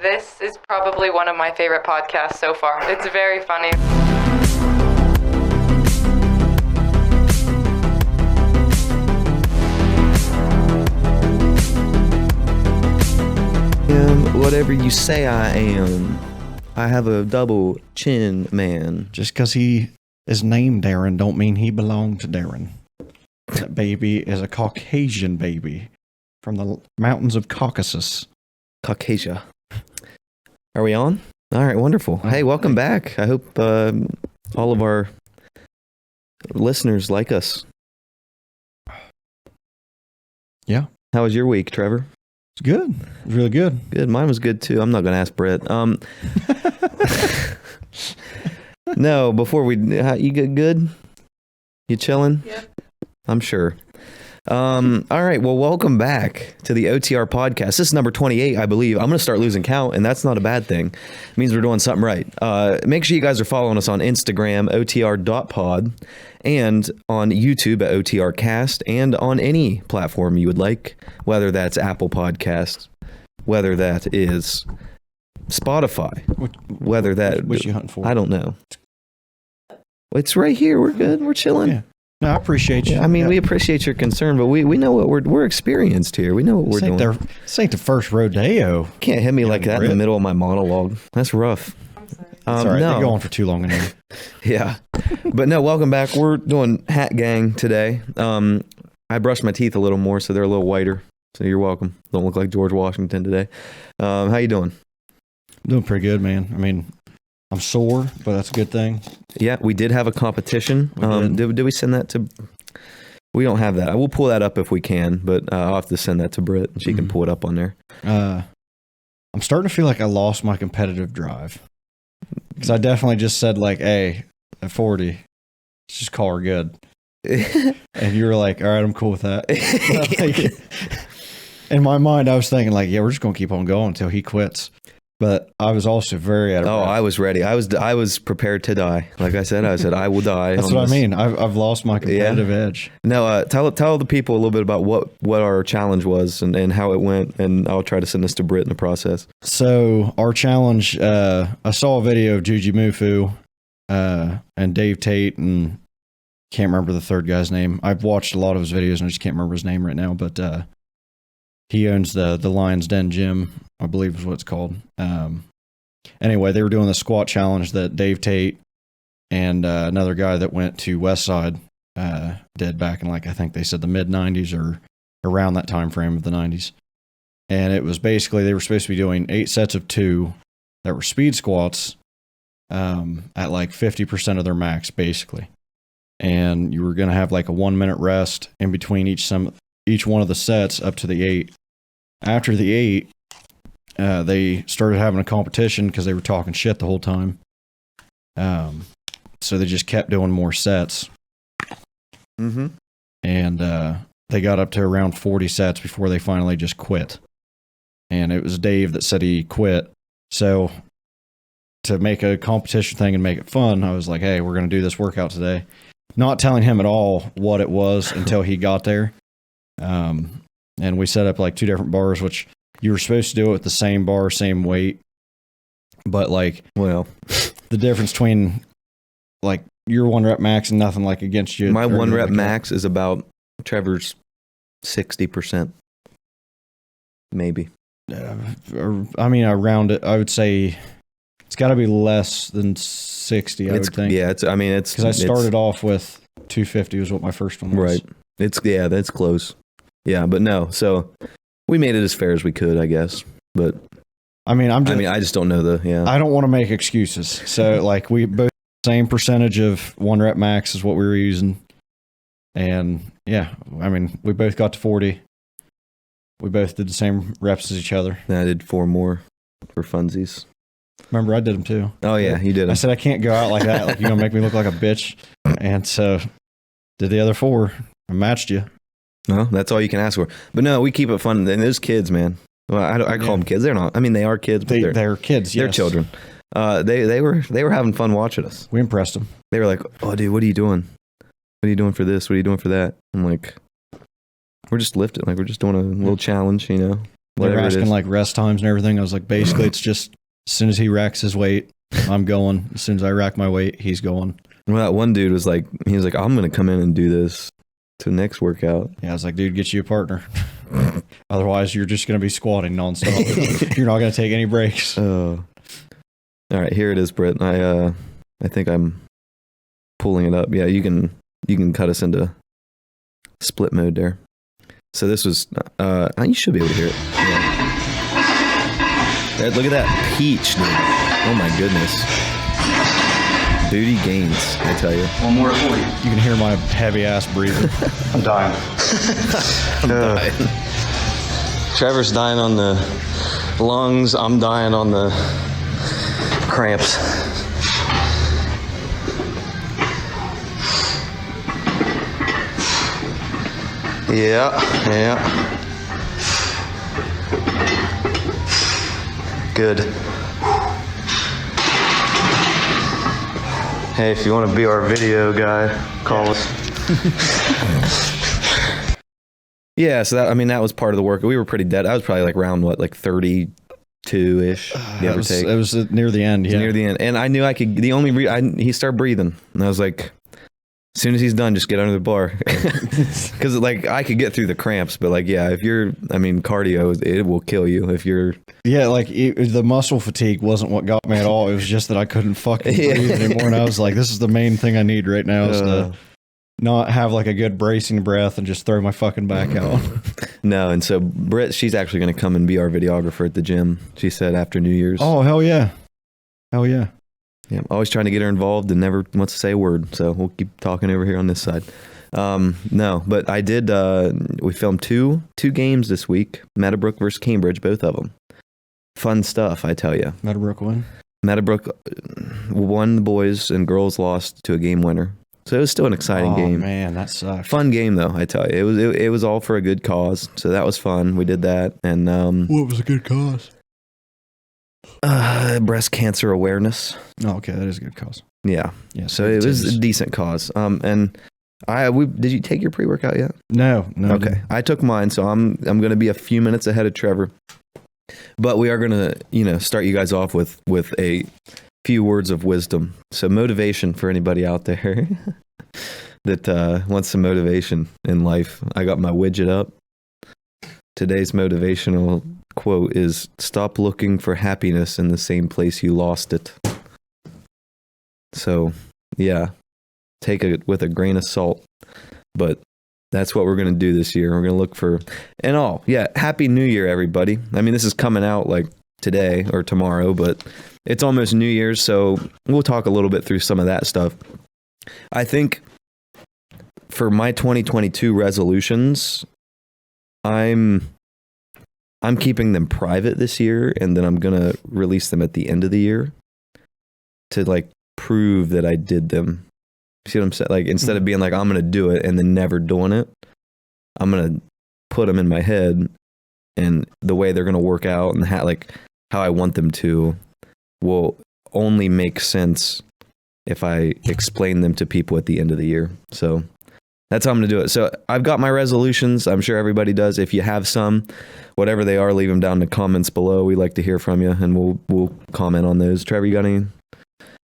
This is probably one of my favorite podcasts so far. It's very funny. Whatever you say I am. I have a double chin, man. Just because he is named Darren don't mean he belonged to Darren. That baby is a Caucasian baby from the mountains of Caucasus. Caucasia. Are we on? All right, wonderful. Hey, welcome back. I hope all of our listeners like us. Yeah. How was your week, Trevor? It's good. It's really good. Good. Mine was good too. I'm not going to ask Brett. No, before you good? You chilling? Yeah. I'm sure. All right. Well, welcome back to the OTR Podcast. This is number 28, I believe. I'm going to start losing count, and that's not a bad thing. It means we're doing something right. Make sure you guys are following us on Instagram, otr.pod, and on YouTube at OTR Cast, and on any platform you would like, whether that's Apple Podcasts, whether that is Spotify, whether that... What you hunting for? I don't know. It's right here. We're good. We're chilling. Yeah. No, I appreciate you. I mean, we appreciate your concern, but we know what we're experienced here. We know what we're doing. This ain't the first rodeo. Can't hit me like that in the middle of my monologue. That's rough. It's all right. No. They're going for too long enough. Yeah. But no, welcome back. We're doing Hat Gang today. I brushed my teeth a little more, so they're a little whiter. So you're welcome. Don't look like George Washington today. How you doing? Doing pretty good, man. I mean, I'm sore, but that's a good thing. Yeah, we did have a competition. Did we send that to... We don't have that. I will pull that up if we can, but I'll have to send that to Britt, and she can pull it up on there. I'm starting to feel like I lost my competitive drive. Because I definitely just said, like, hey, at 40, let's just call her good. And you were like, all right, I'm cool with that. In my mind, I was thinking, like, yeah, we're just going to keep on going until he quits. But I was also very out of breath. I was ready. I was prepared to die. Like I said, I will die. That's what I mean. I've lost my competitive edge. No, tell the people a little bit about what our challenge was and how it went, and I'll try to send this to Britt in the process. So our challenge, I saw a video of Juji Mufu and Dave Tate, and can't remember the third guy's name. I've watched a lot of his videos, and I just can't remember his name right now, but he owns the Lion's Den Gym, I believe is what it's called. Anyway, they were doing the squat challenge that Dave Tate and another guy that went to Westside did back in, like, I think they said the mid-90s or around that time frame of the 90s. And it was basically, they were supposed to be doing 8 sets of 2 that were speed squats at like 50% of their max, basically. And you were going to have like a 1-minute rest in between each one of the sets up to the 8. After the 8, they started having a competition because they were talking shit the whole time. So they just kept doing more sets. Mm-hmm. And they got up to around 40 sets before they finally just quit. And it was Dave that said he quit. So to make a competition thing and make it fun, I was like, hey, we're going to do this workout today. Not telling him at all what it was until he got there. And we set up like 2 different bars, which you were supposed to do it with the same bar, same weight. But like, well, the difference between like your 1 rep max and nothing like against you. My 1 rep max is about Trevor's 60%. Maybe. I mean, around it, I would say it's got to be less than 60, I would think. Yeah, because I started off with 250 was what my first one was. Right. That's close. Yeah, but no. So we made it as fair as we could, I guess. But I just don't know I don't want to make excuses. So like we both same percentage of 1 rep max is what we were using. And yeah, I mean, we both got to 40. We both did the same reps as each other. I did 4 more for funsies. Remember, I did them too. Oh yeah, you did them. I said I can't go out like that. Like, you're gonna make me look like a bitch. And so did the other 4. I matched you. No, that's all you can ask for. But no, we keep it fun. And those kids, man. Well, I call them kids. They're not. I mean, they are kids, but they're kids. They're yes. children. They were having fun watching us. We impressed them. They were like, "Oh, dude, what are you doing? What are you doing for this? What are you doing for that?" I'm like, "We're just lifting. Like we're just doing a little challenge, you know." They were whatever it asking is. like rest times and everything. I was like, basically, it's just as soon as he racks his weight, I'm going. As soon as I rack my weight, he's going. Well, that one dude was like, I'm going to come in and do this to the next workout. Yeah, I was like, dude, get you a partner. Otherwise, you're just going to be squatting nonstop. You're not going to take any breaks. Oh. All right, here it is, Britt. I think I'm pulling it up. Yeah, you can cut us into split mode there. So this was, you should be able to hear it. Yeah. Look at that peach, dude. Oh my goodness. Booty gains, I tell you. One more for you. You can hear my heavy ass breathing. I'm dying. I'm dying. Trevor's dying on the lungs. I'm dying on the cramps. Yeah. Good. Hey, if you want to be our video guy, call us. Yeah, so that was part of the work. We were pretty dead. I was probably like around 32-ish, give or take. It was near the end. Yeah, near the end, and I knew I could. The only he started breathing, and I was like, as soon as he's done, just get under the bar, because like I could get through the cramps, but like if you're, cardio, it will kill you if you're. Yeah, like the muscle fatigue wasn't what got me at all. It was just that I couldn't fucking breathe anymore, and I was like, this is the main thing I need right now is to not have like a good bracing breath and just throw my fucking back out. No, and so Britt, she's actually going to come and be our videographer at the gym. She said after New Year's. Oh hell yeah. Yeah, I'm always trying to get her involved and never wants to say a word. So we'll keep talking over here on this side. No, but I did. We filmed two games this week: Meadowbrook versus Cambridge, both of them. Fun stuff, I tell you. Meadowbrook won. Meadowbrook won. The boys and girls lost to a game winner. So it was still an exciting game. Oh man, that sucks. Fun game though, I tell you. It was all for a good cause. So that was fun. We did that, and what was a good cause? Breast cancer awareness. Oh, okay, that is a good cause. Yeah. Yeah. So it was a decent cause. And did you take your pre-workout yet? No. Okay. I took mine, so I'm going to be a few minutes ahead of Trevor. But we are going to, start you guys off with a few words of wisdom. So motivation for anybody out there that wants some motivation in life. I got my widget up. Today's motivational quote is, stop looking for happiness in the same place you lost it. So, yeah, take it with a grain of salt. But that's what we're going to do this year. We're going to look for, Happy New Year, everybody. This is coming out like today or tomorrow, but it's almost New Year's, so we'll talk a little bit through some of that stuff. I think for my 2022 resolutions, I'm keeping them private this year, and then I'm going to release them at the end of the year to prove that I did them. See what I'm saying? Instead of being I'm going to do it and then never doing it, I'm going to put them in my head, and the way they're going to work out and how I want them to will only make sense if I explain them to people at the end of the year. So that's how I'm going to do it. So I've got my resolutions. I'm sure everybody does. If you have some, whatever they are, leave them down in the comments below. We like to hear from you, and we'll comment on those. Trevor, you got any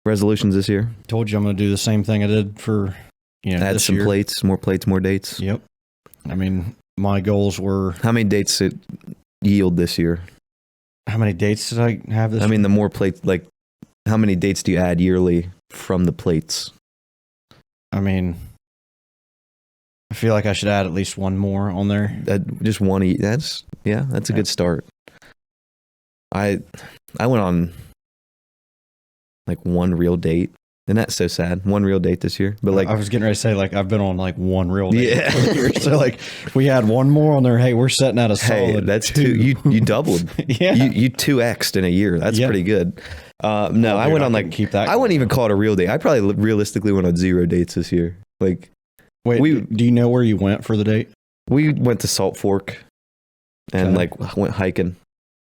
resolutions this year? Told you I'm going to do the same thing I did for add some year. plates, more dates. Yep. My goals were. How many dates did it yield this year? How many dates did I have this year? The more plates, how many dates do you add yearly from the plates? I feel like I should add at least one more on there. Just one. That's a good start. I went on one real date. And that's so sad. One real date this year. But I was getting ready to say I've been on one real date. Yeah. So if we had one more on there, hey, we're setting at a solid that's two. You doubled. Yeah. You 2x'd in a year. That's pretty good. No, I went on keep that. I wouldn't even call it a real date. I probably realistically went on 0 dates this year. Wait, do you know where you went for the date? We went to Salt Fork and went hiking.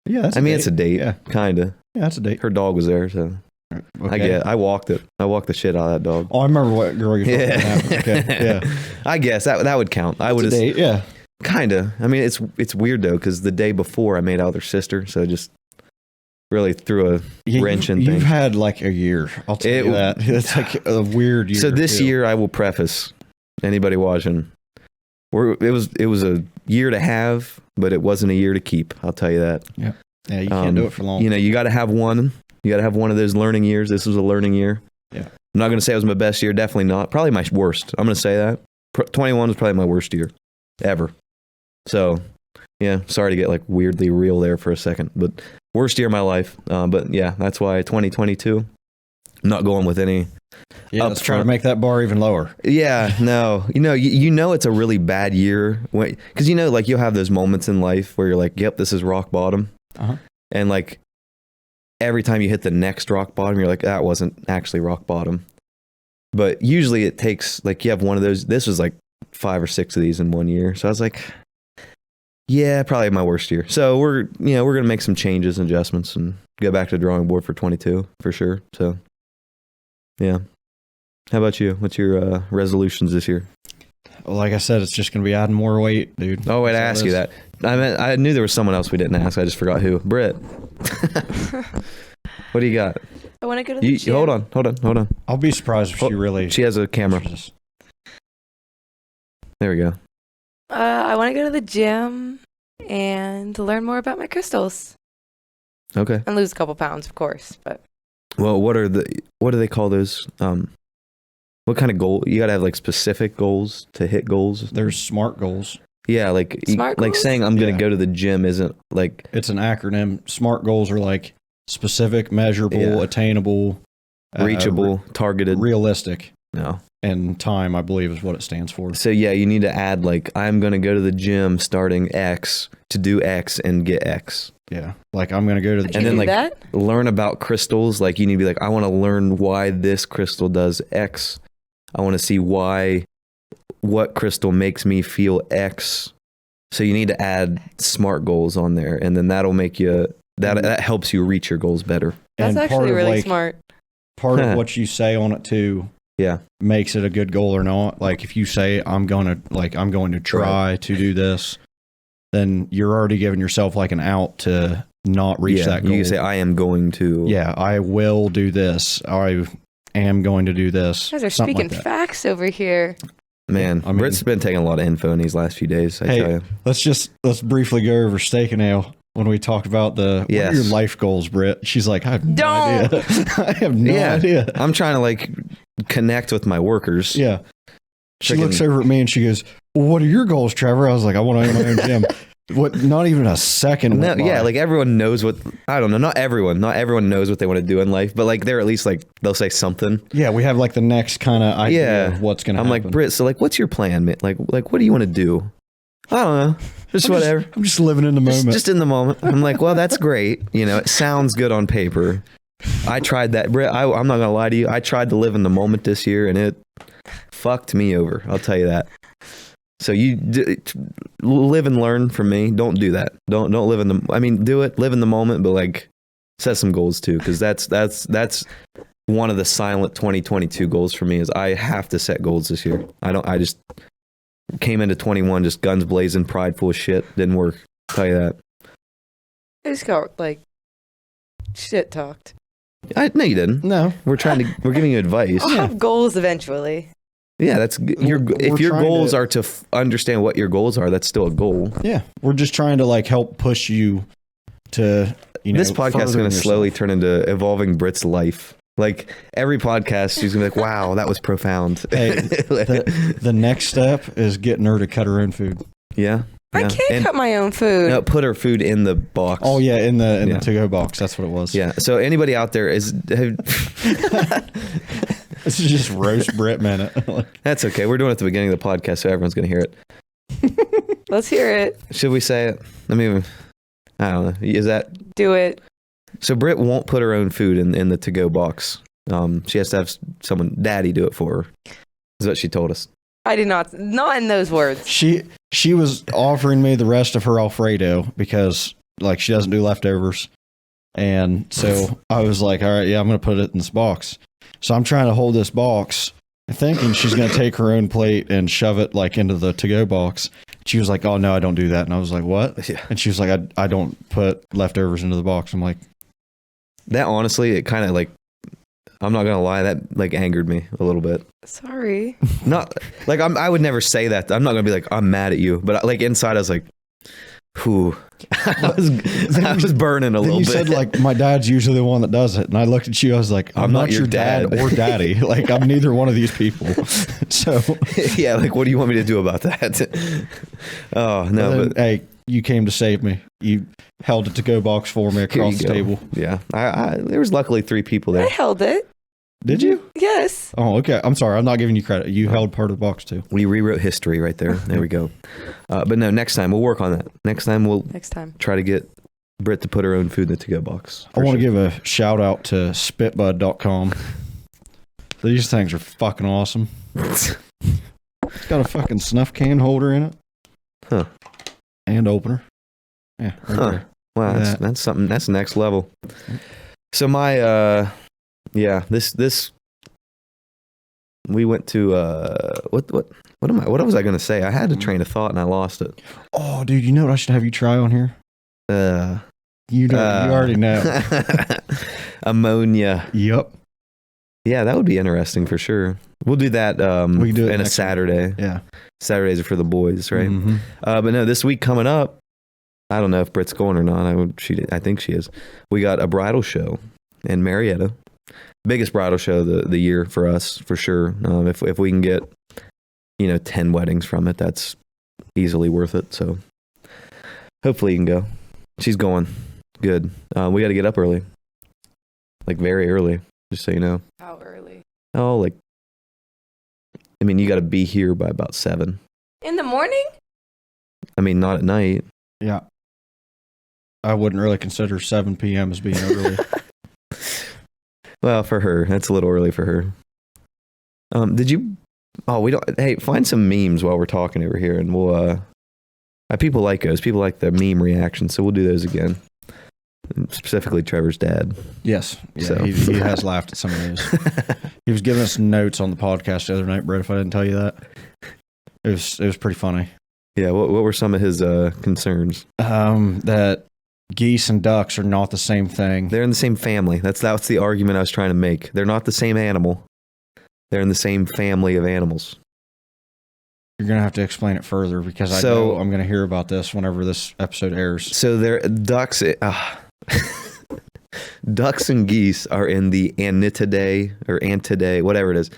Yeah, that's it's a date. Yeah. Kinda. Yeah, that's a date. Her dog was there, so Okay. I walked it. I walked the shit out of that dog. Oh, I remember what girl you're talking about. Okay. Yeah. I guess that would count. I would have. Yeah. Kind of. I mean, it's weird though, because the day before I made out with her sister, so it just really threw a wrench in things. You've had like a year. I'll tell you that. It's like a weird year. So this year, I will preface anybody watching. It was a year to have, but it wasn't a year to keep. I'll tell you that. Yeah. Yeah, you can't do it for long. You know, you got to have one. You got to have one of those learning years. This was a learning year. Yeah. I'm not going to say it was my best year. Definitely not. Probably my worst. I'm going to say that. 21 was probably my worst year ever. So, yeah, sorry to get like weirdly real there for a second, but worst year of my life. But yeah, that's why 2022, I'm not going with any. Yeah, let's try to make that bar even lower. Yeah, no, you know it's a really bad year because like you'll have those moments in life where you're like, yep, this is rock bottom, and like every time you hit the next rock bottom, you're like, that wasn't actually rock bottom. But usually it takes like you have one of those. This was like 5 or 6 of these in one year, so I was like, yeah, probably my worst year. So we're gonna make some changes and adjustments and go back to the drawing board for 22 for sure. So yeah. How about you? What's your resolutions this year? Well, like I said, it's just going to be adding more weight, dude. Oh, wait, I asked you that. I knew there was someone else we didn't ask. I just forgot who. Britt. What do you got? I want to go to the gym. Hold on. I'll be surprised if she really... She has a camera. There we go. I want to go to the gym and learn more about my crystals. Okay. And lose a couple pounds, of course, but... Well, what do they call those? What kind of goal? You got to have like specific goals to hit goals. There's SMART goals. Yeah, like SMART like goals? saying I'm going to go to the gym isn't like... It's an acronym. SMART goals are like specific, measurable, attainable, reachable, targeted, realistic. No. And time, I believe, is what it stands for. So yeah, you need to add like, I'm going to go to the gym starting X to do X and get X. Yeah. Like I'm going to go to the gym. And then like that? learn about crystals. Like you need to be like, I want to learn why this crystal does X. I want to see what crystal makes me feel X. So you need to add SMART goals on there. And then that'll make you, that helps you reach your goals better. That's actually really smart. Part of what you say on it too. Yeah. Makes it a good goal or not. Like if you say I'm going to try to do this, then you're already giving yourself like an out to not reach that goal. You can say I am going to. Yeah, I will do this. I am going to do this. You guys are speaking facts over here. Man, I mean, Britt's been taking a lot of info in these last few days. I tell you. Let's briefly go over steak and ale. When we talked about what are your life goals, Britt? She's like, I have no idea. I have no idea. I'm trying to like connect with my workers. Yeah. She looks over at me and she goes, well, what are your goals, Trevor? I was like, I want to own my own gym. What? Not even a second. No, yeah, like everyone knows what, I don't know, not everyone knows what they want to do in life, but like they're at least like, they'll say something. Yeah, we have like the next kind of idea of what's going to happen. I'm like, Britt, so like, what's your plan, man? Like, what do you want to do? I don't know. Just whatever. I'm just living in the moment. Just in the moment. I'm like, well, that's great. You know, it sounds good on paper. I tried that, Britt. I'm not going to lie to you. I tried to live in the moment this year and it fucked me over. I'll tell you that. So you live and learn from me. Don't do that. Don't live in the, I mean, do it, live in the moment, but like set some goals too. Cause that's one of the silent 2022 goals for me is I have to set goals this year. I just came into 21, just guns blazing, prideful as shit. Didn't work. I'll tell you that. I just got like shit talked. No, you didn't. No. We're giving you advice. I'll have goals eventually. Yeah, that's if your goals are to understand what your goals are, that's still a goal. Yeah, we're just trying to like help push you to, this podcast is going to slowly turn into evolving Britt's life. Like every podcast, she's going to be like, wow, that was profound. Hey, the next step is getting her to cut her own food. Yeah. I can't cut my own food. No, put her food in the box. Oh yeah, in the to-go box. That's what it was. Yeah. So anybody out there This is just roast Britt minute. That's okay. We're doing it at the beginning of the podcast, so everyone's going to hear it. Let's hear it. Should we say it? I mean, I don't know. Is that? Do it. So Britt won't put her own food in the to-go box. She has to have daddy do it for her. Is what she told us. I did not in those words. She was offering me the rest of her Alfredo because like she doesn't do leftovers. And so I was like, all right, yeah, I'm going to put it in this box. So I'm trying to hold this box thinking she's going to take her own plate and shove it like into the to-go box. She was like, "Oh no, I don't do that." And I was like, "What?" Yeah. And she was like, I don't put leftovers into the box. I'm like, That honestly, it kind of like, I'm not gonna lie, that like angered me a little bit. Sorry. Not like I would never say that. I'm not gonna be like, I'm mad at you, but like inside I was like, whew. I was burning a little you bit. said like, my dad's usually the one that does it. And I looked at you, I was like, I'm not your dad or daddy. Like, I'm neither one of these people. So yeah, like, what do you want me to do about that? Oh no, then, but hey, you came to save me. You held it to go box for me here across you the go. table. Yeah, there was luckily 3 people I there. held it. Did you? Yes. Oh, okay. I'm sorry. I'm not giving you credit. You held part of the box too. We rewrote history right there. There we go. But no, next time we'll work on that. Next time we'll Next time. try to get Britt to put her own food in the to-go box. I want to give a shout out to spitbud.com. These things are fucking awesome. It's got a fucking snuff can holder in it. Huh. And opener. Yeah, right there. Wow, Yeah. that's something. That's next level. So my this we went to what was I gonna say? I had a train of thought and I lost it. Oh, dude, you know what I should have you try on here? You already know. Ammonia. Yep. Yeah, that would be interesting for sure. We'll do that We can do it in a next Saturday. Yeah. Saturdays are for the boys, right? Mhm. But no, this week coming up, I don't know if Britt's going or not. I think she is. We got a bridal show in Marietta. Biggest bridal show the year for us, for sure. If we can get, 10 weddings from it, that's easily worth it. So hopefully you can go. She's going. Good. We got to get up early. Like very early, just so you know. How early? Oh, you got to be here by about 7. In the morning? Not at night. Yeah. I wouldn't really consider 7 p.m. as being early. Well, for her, that's a little early for her. Did you? Oh, we don't. Hey, find some memes while we're talking over here, and we'll. People like those. People like the meme reactions, so we'll do those again. Specifically, Trevor's dad. Yes. Yeah, So. he has laughed at some of those. He was giving us notes on the podcast the other night, Brett, if I didn't tell you that. It was pretty funny. Yeah. What were some of his concerns? That geese and ducks are not the same thing. They're in the same family. That's the argument I was trying to make. They're not the same animal. They're in the same family of animals. You're going to have to explain it further because I know I'm going to hear about this whenever this episode airs. So they're ducks. Ducks and geese are in the Anitidae or Antidae, whatever it is,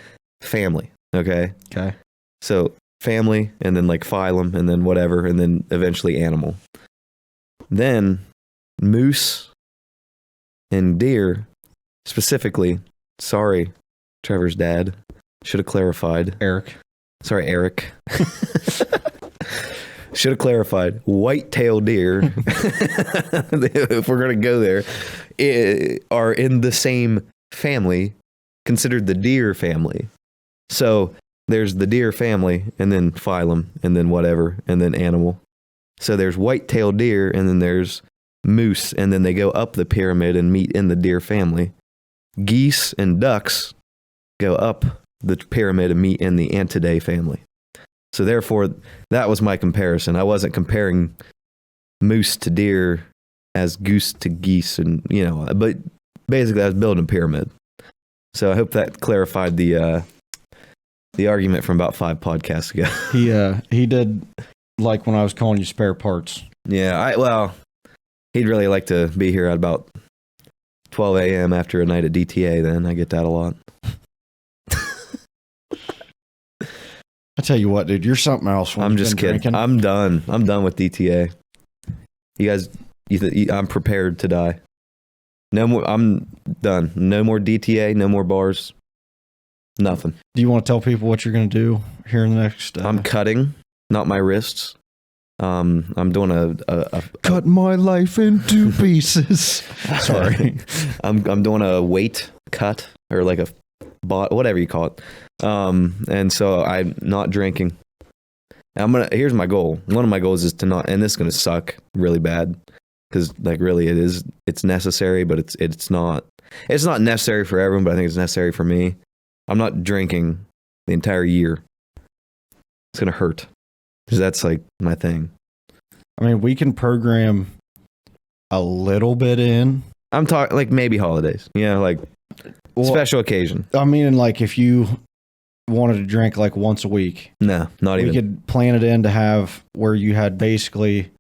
family. Okay. Okay. So family, and then like phylum, and then whatever, and then eventually animal. Then moose and deer, specifically. Sorry, Trevor's dad. Should have clarified. Eric. Sorry, Eric. Should have clarified. White-tailed deer, if we're going to go there, are in the same family, considered the deer family. So there's the deer family, and then phylum, and then whatever, and then animal. So there's white-tailed deer, and then there's moose, and then they go up the pyramid and meet in the deer family. Geese and ducks go up the pyramid and meet in the Antidae family. So therefore, that was my comparison. I wasn't comparing moose to deer as goose to geese, and but basically I was building a pyramid. So I hope that clarified the argument from about 5 podcasts ago. He did like when I was calling you spare parts. Yeah, he'd really like to be here at about 12 a.m. after a night at DTA. Then I get that a lot. I tell you what, dude, you're something else. When I'm you've just been kidding. drinking. I'm done. I'm done with DTA. You guys, I'm prepared to die. No more. I'm done. No more DTA. No more bars. Nothing. Do you want to tell people what you're going to do here in the next? I'm cutting, not my wrists. I'm doing a cut my life into pieces. Sorry. I'm doing a weight cut, or like a whatever you call it. And so I'm not drinking. Here's my goal. One of my goals is to not, and this is going to suck really bad because really it's necessary, but it's not necessary for everyone, but I think it's necessary for me. I'm not drinking the entire year. It's going to hurt. because that's like my thing. I mean, we can program a little bit in. I'm talking like maybe holidays, like special occasion. I mean, like if you wanted to drink like once a week, No, not even. we could plan it in to have where you had basically,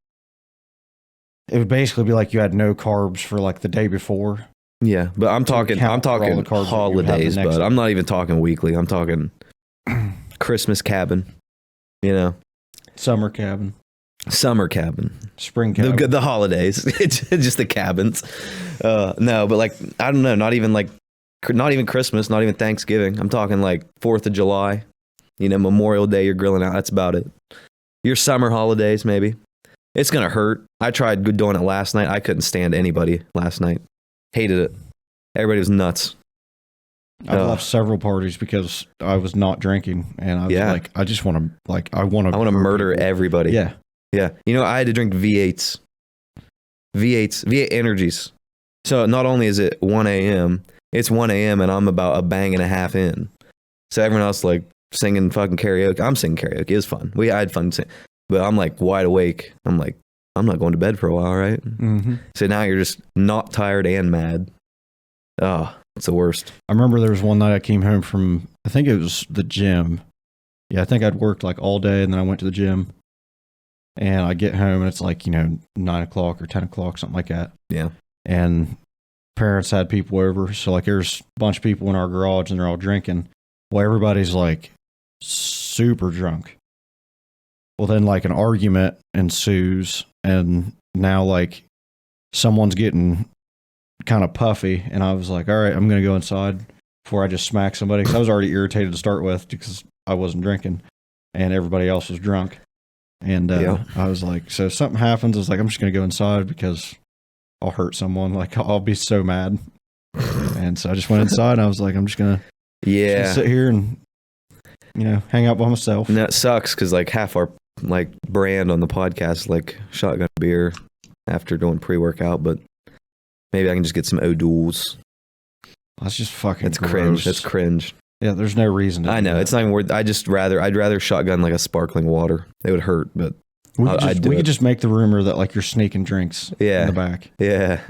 it would basically be like you had no carbs for like the day before. Yeah, but I'm talking count for all the carbs that you would have the holidays, next but day. I'm not even talking weekly. I'm talking Christmas cabin, Summer cabin, summer cabin, spring cabin. the holidays. It's just the cabins. No, but like I don't know, not even Christmas, not even Thanksgiving. I'm talking like 4th of July, Memorial Day. You're grilling out. That's about it. Your summer holidays, maybe. It's gonna hurt. I tried doing it last night. I couldn't stand anybody last night. Hated it. Everybody was nuts. I left several parties because I was not drinking, and I was like, I just want to, I want to murder everybody. Yeah. Yeah. I had to drink V8s. V8 energies. So not only is it 1 a.m., it's 1 a.m. and I'm about a bang and a half in. So everyone else like singing fucking karaoke. I'm singing karaoke. It was fun. I had fun singing. But I'm like wide awake. I'm like, I'm not going to bed for a while, right? Mm-hmm. So now you're just not tired and mad. Oh, it's the worst. I remember there was one night I came home from, I think it was the gym. Yeah, I think I'd worked like all day, and then I went to the gym. And I get home, and it's like, 9 o'clock or 10 o'clock, something like that. Yeah. And parents had people over. So, like, there's a bunch of people in our garage, and they're all drinking. Well, everybody's, like, super drunk. Well, then, like, an argument ensues, and now, like, someone's getting kind of puffy, and I was like, all right, I'm going to go inside before I just smack somebody, because I was already irritated to start with because I wasn't drinking, and everybody else was drunk. And I was like, so if something happens, I was like, I'm just going to go inside because I'll hurt someone. Like, I'll be so mad. And so I just went inside, and I was like, I'm just going to sit here and, hang out by myself. And that sucks because, like, half our, like, brand on the podcast, like, shotgun beer after doing pre-workout, but maybe I can just get some O'Doul's. That's just fucking That's gross. cringe. That's cringe. Yeah, there's no reason to I do know. that. It's not even worth I'd rather shotgun like a sparkling water. It would hurt, but We I'd do could it. just make the rumor that like you're sneaking drinks in the back. Yeah.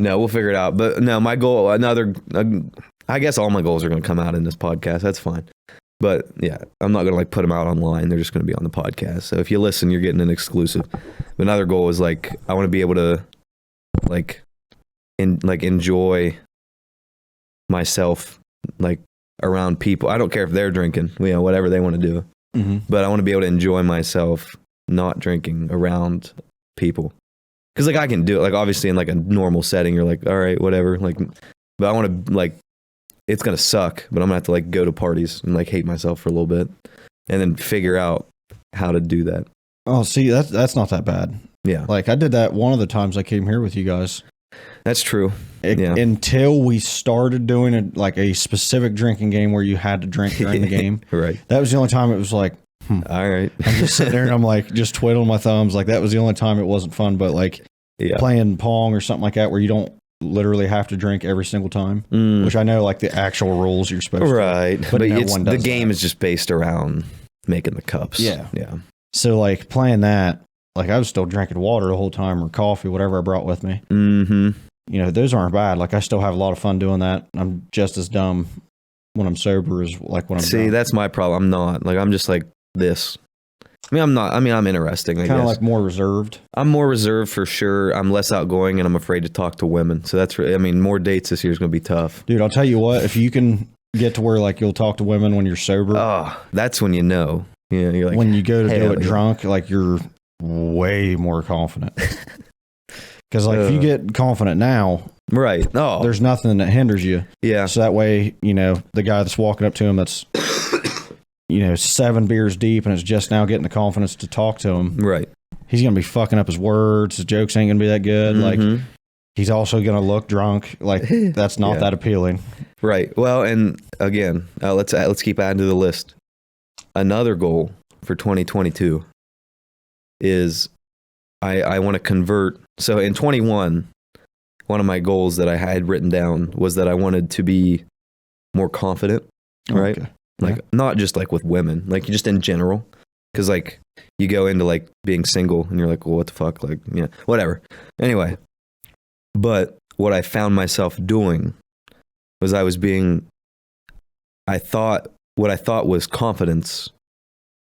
No, we'll figure it out. But no, my goal, I guess all my goals are going to come out in this podcast. That's fine. But yeah, I'm not going to like put them out online. They're just going to be on the podcast. So if you listen, you're getting an exclusive. But another goal is like, I want to be able to enjoy myself, like around people. I don't care if they're drinking, whatever they want to do. Mm-hmm. But I want to be able to enjoy myself not drinking around people. Because like I can do it, like obviously in like a normal setting, you're like, all right, whatever. Like, but I want to like, it's gonna suck, but I'm gonna have to like go to parties and like hate myself for a little bit, and then figure out how to do that. Oh, see, that's not that bad. Yeah, Like I did that one of the times I came here with you guys. that's true. Until we started doing a specific drinking game where you had to drink during the game. Right. That was the only time it was like, All right. I'm just sitting there and I'm like just twiddling my thumbs. Like that was the only time it wasn't fun. But like playing Pong or something like that where you don't literally have to drink every single time, which I know like the actual rules you're supposed to. Right. But no it's, one does the game that. is just based around making the cups. Yeah. Yeah. So like playing that, like I was still drinking water the whole time or coffee, whatever I brought with me. Mm-hmm. Those aren't bad. Like I still have a lot of fun doing that. I'm just as dumb when I'm sober as like when I'm drunk. That's my problem. I'm not. Like I'm just like this. I mean, I'm not. I mean, I'm interesting, I guess. Kind of like more reserved. I'm more reserved for sure. I'm less outgoing and I'm afraid to talk to women. So that's really, I mean, more dates this year is going to be tough. Dude, I'll tell you what, if you can get to where like you'll talk to women when you're sober. Oh, that's when you know. Yeah, you're like, when you go to do it yeah. drunk, like you're way more confident. Because like if you get confident now, right. Oh, there's nothing that hinders you. Yeah. So that way, the guy that's walking up to him that's 7 beers deep and is just now getting the confidence to talk to him. Right. He's gonna be fucking up his words. His jokes ain't gonna be that good. Mm-hmm. Like he's also gonna look drunk. Like that's not that appealing. Right. Well, and again, let's keep adding to the list. Another goal for 2022 is I want to convert. So in 21, one of my goals that I had written down was that I wanted to be more confident. Right. Okay. Like not just like with women, like just in general. Because like you go into like being single and you're like, well, what the fuck? Like, yeah, whatever. Anyway, but what I found myself doing was what I thought was confidence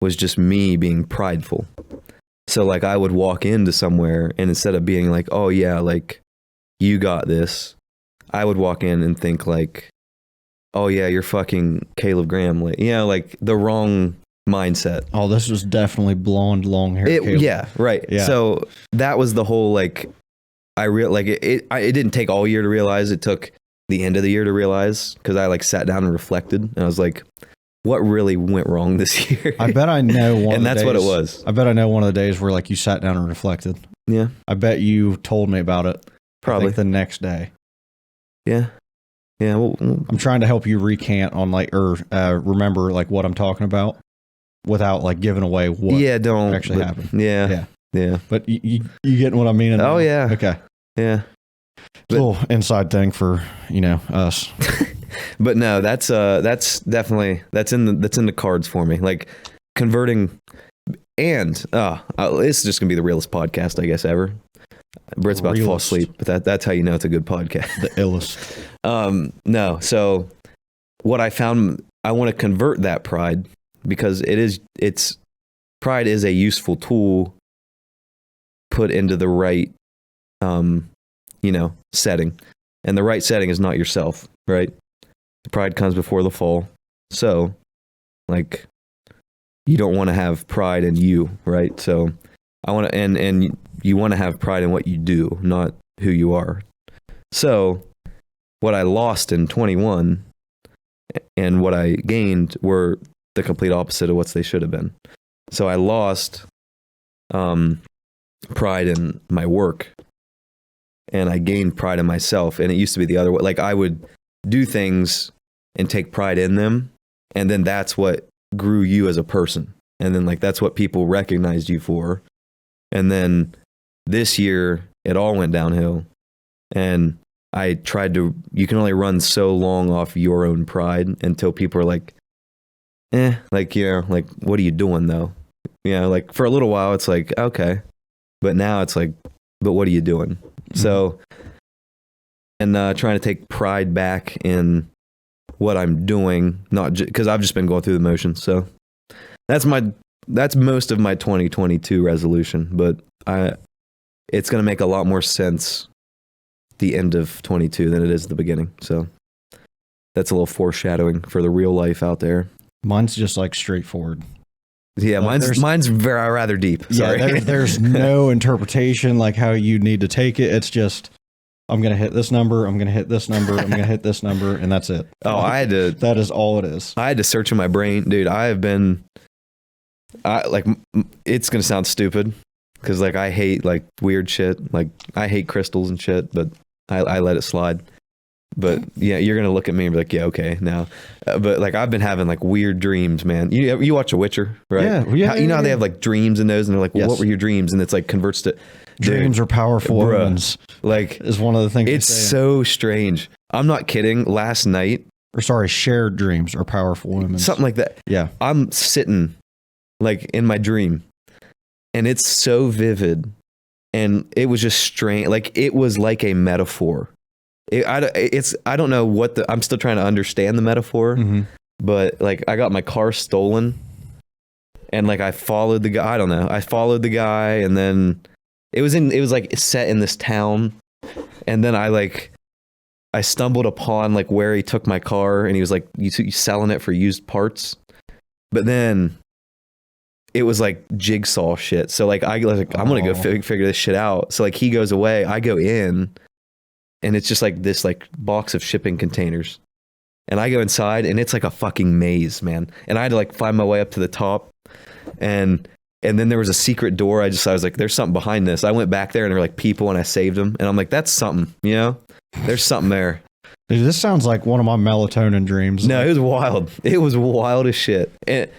was just me being prideful. So like I would walk into somewhere and instead of being like, oh yeah, like you got this, I would walk in and think like, oh yeah, you're fucking Caleb Graham. Like, like the wrong mindset. Oh, this was definitely blonde, long hair. Yeah, right. Yeah. So that was the whole like, it didn't take all year to realize. It took the end of the year to realize because I like sat down and reflected and I was like, what really went wrong this year? I bet I know one. And that's what it was. I bet I know one of the days where like you sat down and reflected. Yeah. I bet you told me about it. Probably I think the next day. Yeah. Yeah. Well, I'm trying to help you recant on like, or remember like what I'm talking about without like giving away what don't actually happened. Yeah. But you getting what I mean? Oh yeah. Okay. Yeah. It's a little inside thing for, us. But no, that's definitely, that's in the cards for me. Like converting and, this is just gonna be the realest podcast, I guess, ever. Britt's about to fall asleep, but that's how you know it's a good podcast. The illest. No. So what I found, I want to convert that pride because pride is a useful tool put into the right, setting. And the right setting is not yourself, right? Pride comes before the fall. So, like, you don't want to have pride in you, right? So, I want to, and you want to have pride in what you do, not who you are. So, what I lost in 21 and what I gained were the complete opposite of what they should have been. So, I lost pride in my work and I gained pride in myself. And it used to be the other way. Like, I would do things and take pride in them, and then that's what grew you as a person, and then like that's what people recognized you for. And then this year it all went downhill, and I tried to, you can only run so long off your own pride until people are like, like, like, what are you doing though? Like for a little while it's like, okay, but now it's like, but what are you doing? Mm-hmm. So, and trying to take pride back in what I'm doing, not because I've just been going through the motions. So that's most of my 2022 resolution, but it's going to make a lot more sense the end of 22 than it is the beginning. So that's a little foreshadowing for the real life out there. Mine's just like straightforward. Yeah, mine's very rather deep. Sorry. Yeah, there's no interpretation like how you need to take it. It's just, I'm going to hit this number, I'm going to hit this number, I'm going to hit this number, and that's it. Oh, that is all it is. I had to search in my brain. Dude, it's going to sound stupid because like I hate like weird shit. Like I hate crystals and shit, but I let it slide. But yeah, you're going to look at me and be like, yeah, okay, now. But like I've been having like weird dreams, man. You watch The Witcher, right? Yeah. You know how they have like dreams in those and they're like, well, what were your dreams? And it's like converts to... Dreams are powerful omens. Like is one of the things. It's so strange. I'm not kidding. Last night, shared dreams are powerful omens. Something like that. Yeah. I'm sitting like in my dream, and it's so vivid, and it was just strange. Like it was like a metaphor. I don't know what I'm still trying to understand the metaphor, but like I got my car stolen, and like I followed the guy. I don't know. I followed the guy, and then. It was like set in this town, and then I stumbled upon like where he took my car, and he was like, you selling it for used parts, but then it was like jigsaw shit. So like I'm gonna go figure this shit out. So like he goes away, I go in, and it's just like this like box of shipping containers, and I go inside, and it's like a fucking maze, man. And I had to like find my way up to the top, and then there was a secret door. I was like, there's something behind this. I went back there and there were like people and I saved them. And I'm like, that's something, there's something there. Dude, this sounds like one of my melatonin dreams. No, it was wild. It was wild as shit.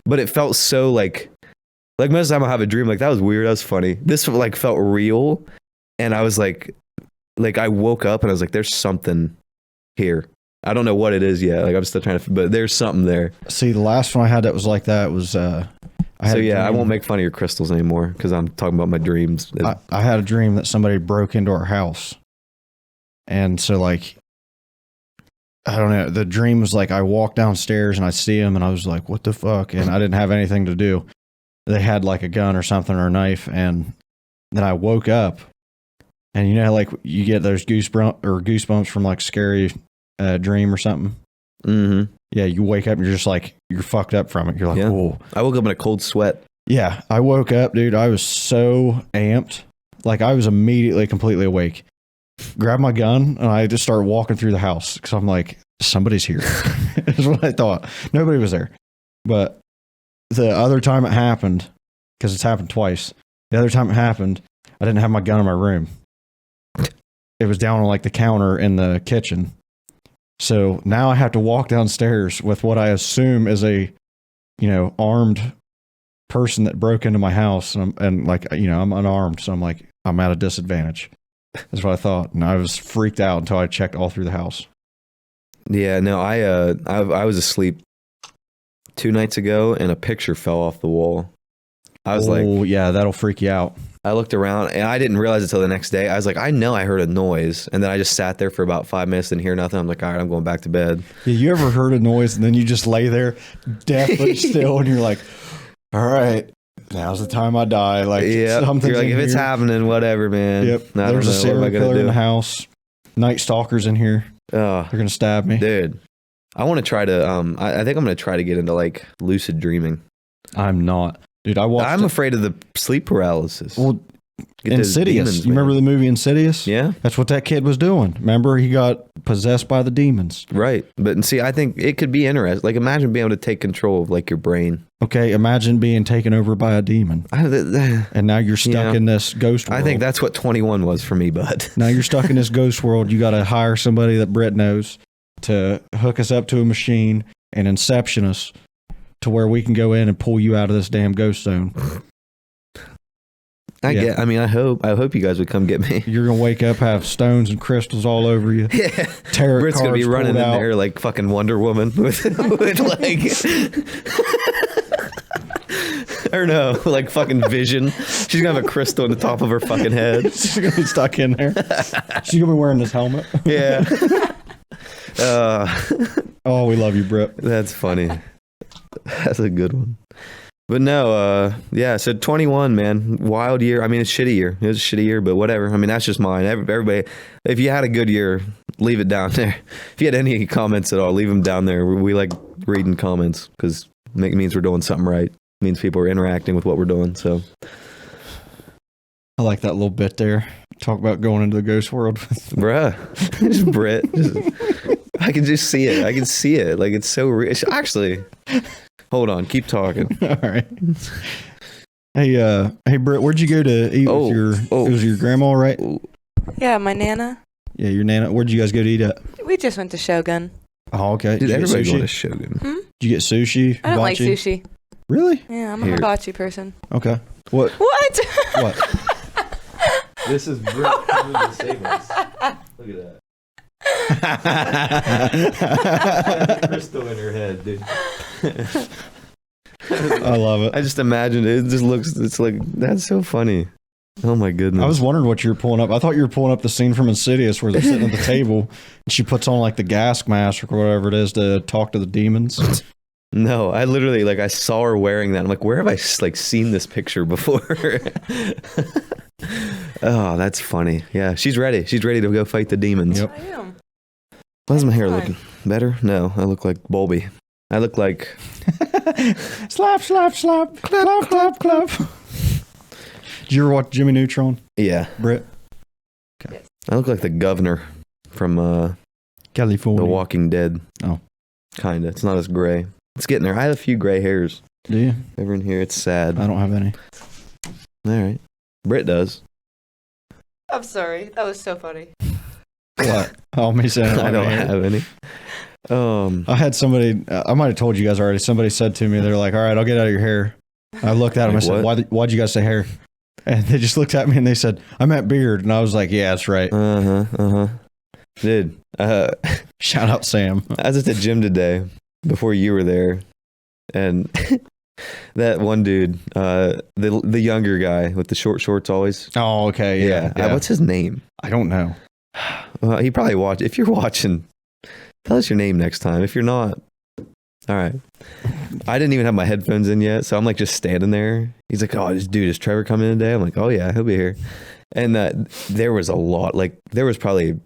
But it felt so like most of the time I have a dream, like that was weird. That was funny. This like felt real. And I was like I woke up and I was like, there's something here. I don't know what it is yet. Like I'm still trying to, but there's something there. See, the last one I had that was like that was, So yeah, I won't make fun of your crystals anymore because I'm talking about my dreams. I had a dream that somebody broke into our house. And so like, I don't know. The dream was like, I walked downstairs and I see him and I was like, what the fuck? And I didn't have anything to do. They had like a gun or something or a knife. And then I woke up and you know, how, like you get those goosebumps from like scary dream or something. Mm-hmm. Yeah. You wake up and you're just like, you're fucked up from it. You're like, whoa. I woke up in a cold sweat. Yeah. I woke up, dude. I was so amped. Like I was immediately completely awake. Grabbed my gun and I just started walking through the house because I'm like, somebody's here. Is what I thought. Nobody was there. But the other time it happened, because it's happened twice, the other time it happened, I didn't have my gun in my room. It was down on like the counter in the kitchen. So now I have to walk downstairs with what I assume is a, armed person that broke into my house. And like, I'm unarmed. So I'm like, I'm at a disadvantage. That's what I thought. And I was freaked out until I checked all through the house. Yeah, no, I was asleep 2 nights ago and a picture fell off the wall. I was like, oh, yeah, that'll freak you out. I looked around and I didn't realize it till the next day. I was like, I know I heard a noise. And then I just sat there for about 5 minutes, didn't hear nothing. I'm like, all right, I'm going back to bed. Yeah, you ever heard a noise and then you just lay there deathly still and you're like, all right, now's the time I die. Like, something's you're like, if it's here. happening, whatever, man. Yep. There's a serial killer in the house. Night stalkers in here. They're gonna stab me, dude. I want to try to. I think I'm gonna try to get into like lucid dreaming. I'm not, dude. I'm afraid of the sleep paralysis. Well, Insidious. You remember the movie Insidious? Yeah. That's what that kid was doing. Remember, he got possessed by the demons. Right. But see, I think it could be interesting. Like, imagine being able to take control of like your brain. Okay, imagine being taken over by a demon. And now you're stuck in this ghost world. I think that's what 21 was for me, bud. Now you're stuck in this ghost world. You got to hire somebody that Brett knows to hook us up to a machine and inception us to where we can go in and pull you out of this damn ghost zone. I hope you guys would come get me. You're going to wake up, have stones and crystals all over you. Yeah. Tarot Britt's going to be running in out. there like fucking Wonder Woman with like... or no, like fucking Vision. She's going to have a crystal on the top of her fucking head. She's going to be stuck in there. She's going to be wearing this helmet. Yeah. Oh, we love you, Britt. That's funny. That's a good one. But no, so 21, man, wild year. I mean, it's a shitty year. It was a shitty year, but whatever. I mean, that's just mine. Everybody, if you had a good year, leave it down there. If you had any comments at all, leave them down there. We like reading comments because it means we're doing something right. It means people are interacting with what we're doing. So I like that little bit there. Talk about going into the ghost world. Bruh. Just Brit. I can just see it. I can see it. Like, it's so real. Actually... Hold on, keep talking. All right. Hey, Britt, where'd you go to eat with your? It was your grandma, right? Yeah, my nana. Yeah, your nana. Where'd you guys go to eat at? We just went to Shogun. Oh, okay. Dude, everybody going to sushi? Shogun. Did you get sushi? I don't like Hibachi? sushi. Really? Yeah, I'm a hibachi person. Okay. What? What? This is Britt coming to save us. Look at that. Crystal in her head, dude. I love it. I just imagined it. It just looks. It's like that's so funny. Oh my goodness. I was wondering what you were pulling up. I thought you were pulling up the scene from Insidious where they're sitting at the table and she puts on like the gas mask or whatever it is to talk to the demons. No, I literally I saw her wearing that. I'm like, where have I seen this picture before? Oh, that's funny. Yeah, she's ready. She's ready to go fight the demons. Yep. I am. Why's my hair looking better? No, I look like Bulby. I look like slap, slap, slap, clap, clap, clap. Did you ever watch Jimmy Neutron? Yeah, Britt? Okay. I look like the governor from California. The Walking Dead. Oh, kinda. It's not as gray. It's getting there. I have a few gray hairs. Do you? Over in here, it's sad. I don't have any. All right, Britt does. I'm sorry. That was so funny. What? Oh, me saying I don't have any. I had somebody. I might have told you guys already. Somebody said to me, "They're like, all right, I'll get out of your hair." I looked at them. Like, I said, "Why'd you guys say hair?" And they just looked at me and they said, "I meant beard." And I was like, "Yeah, that's right." Dude, shout out Sam. I was at the gym today before you were there, and That one dude, the younger guy with the short shorts always. Oh, okay. Yeah. What's his name? I don't know. Well, he probably watched. If you're watching, tell us your name next time. If you're not, all right. I didn't even have my headphones in yet, so I'm like just standing there. He's like, "Oh, this dude, is Trevor coming in today?" I'm like, "Oh yeah, he'll be here." And there was a lot. Like there was probably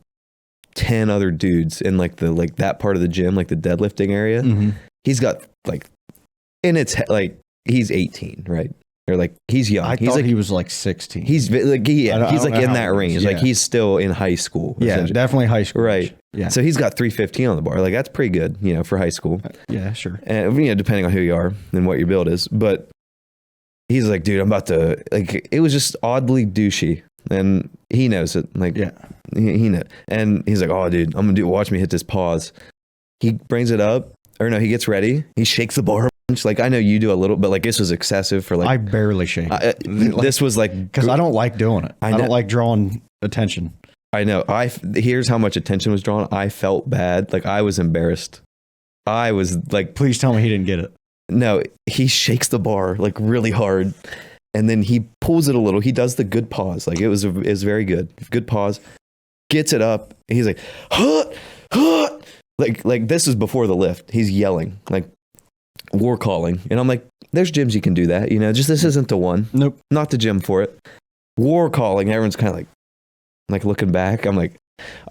10 other dudes in like that part of the gym, like the deadlifting area. Mm-hmm. He's got like, and it's like he's 18, right? Or like he's young. I He's thought like he was like 16. he's like he's I like don't know in how that old he range. is, Like yeah. he's still in high school. Yeah, essentially. definitely high school. Right. Yeah. So he's got 315 on the bar. Like that's pretty good, for high school. Yeah, sure. And depending on who you are and what your build is. But he's like, dude, I'm about to like. It was just oddly douchey, and he knows it. Like, Yeah. he knows. And he's like, oh, dude, I'm gonna watch me hit this pause. He brings it up, or no, he gets ready. He shakes the bar a bunch. Like I know you do a little, but like this was excessive for like. I barely shake This was like because I don't like doing it. I know. don't like drawing attention. I know. Here's how much attention was drawn. I felt bad. Like I was embarrassed. I was like, Please tell me he didn't get it. no. He shakes the bar like really hard, and then he pulls it a little. He does the good pause. Like it was very good. Good pause. Gets it up. And he's like, huh, huh. Like this is before the lift. He's yelling like war calling, and I'm like, there's gyms you can do that. Just this isn't the one. Nope. Not the gym for it. War calling. Everyone's kind of like looking back. I'm like,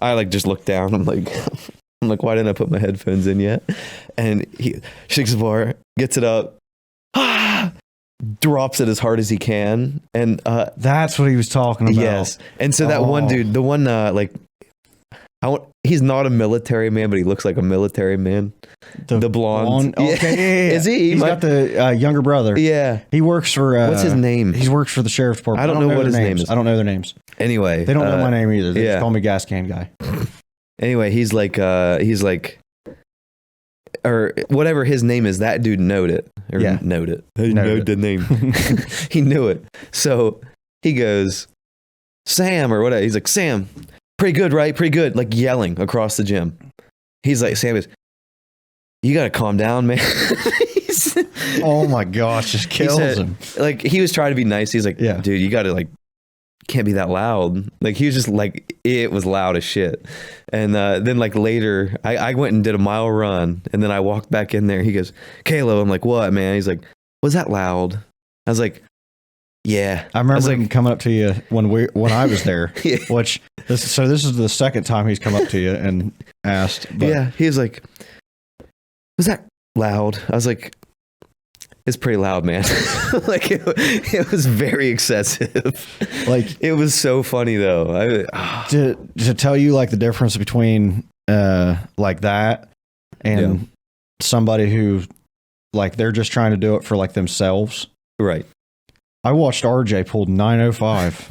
I like just look down. I'm like, why didn't I put my headphones in yet? And he shakes the bar, gets it up, drops it as hard as he can. And That's what he was talking about. yes. And so that one dude, the one he's not a military man, but he looks like a military man. The blonde. Okay. Yeah. Is he? He's got the younger brother. Yeah. He works for. What's his name? He works for the sheriff's department. I don't know what their his name names. is. I don't know their names. Anyway. They don't know my name either. They yeah. just call me Gas Can Guy. Anyway, he's like, or whatever his name is, that dude knowed it. Or Yeah. knowed it. He knowed the name. He knew it. So he goes, Sam, or whatever. He's like, Sam, pretty good, right? Pretty good. Like yelling across the gym. He's like, Sam is, you got to calm down, man. Oh my gosh, just kills him. Like he was trying to be nice. He's like, Yeah. dude, you got to like, can't be that loud. Like he was just like, it was loud as shit. And then like later I went and did a mile run, and then I walked back in there. He goes, Caleb. I'm like, what, man? He's like, was that loud? I was like, yeah. I remember like, him coming up to you when I was there. Yeah. Which this is the second time he's come up to you and asked. But yeah. He was like, was that loud? I was like, it's pretty loud, man. Like it was very excessive. Like it was so funny though. to tell you like the difference between like that and somebody who like they're just trying to do it for like themselves. Right. I watched RJ pulled 905.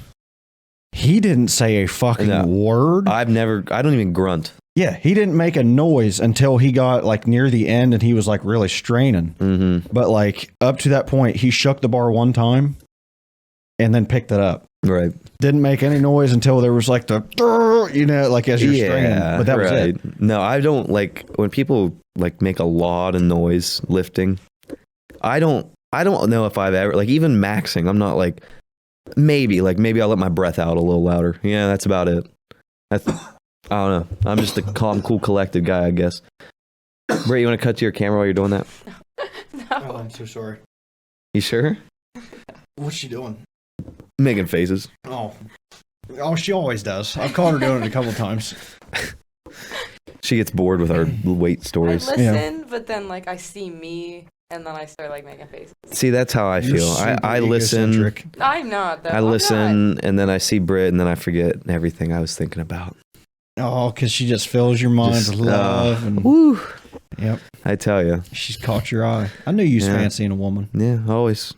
He didn't say a fucking word. I don't even grunt. Yeah, he didn't make a noise until he got like near the end and he was like really straining. Mm-hmm. But like up to that point, he shook the bar one time and then picked it up. Right. Didn't make any noise until there was like the, like as you're straining. But that was it. No, I don't like when people like make a lot of noise lifting. I don't know if I've ever like even maxing. I'm not like maybe I'll let my breath out a little louder. Yeah, that's about it. I don't know. I'm just a calm, cool, collected guy, I guess. Britt, you want to cut to your camera while you're doing that? No. Oh, I'm so sorry. You sure? What's she doing? Making faces. Oh, she always does. I've caught her doing it a couple of times. She gets bored with our weight I stories. listen, but then like I see me, and then I start like making faces. See, that's how I feel. I listen. Egocentric. I'm not though. I listen, and then I see Britt, and then I forget everything I was thinking about. Oh, because she just fills your mind Just, with love. And Woo! yep, I tell you. she's caught your eye. I knew you was Yeah. fancying a woman. Yeah, always.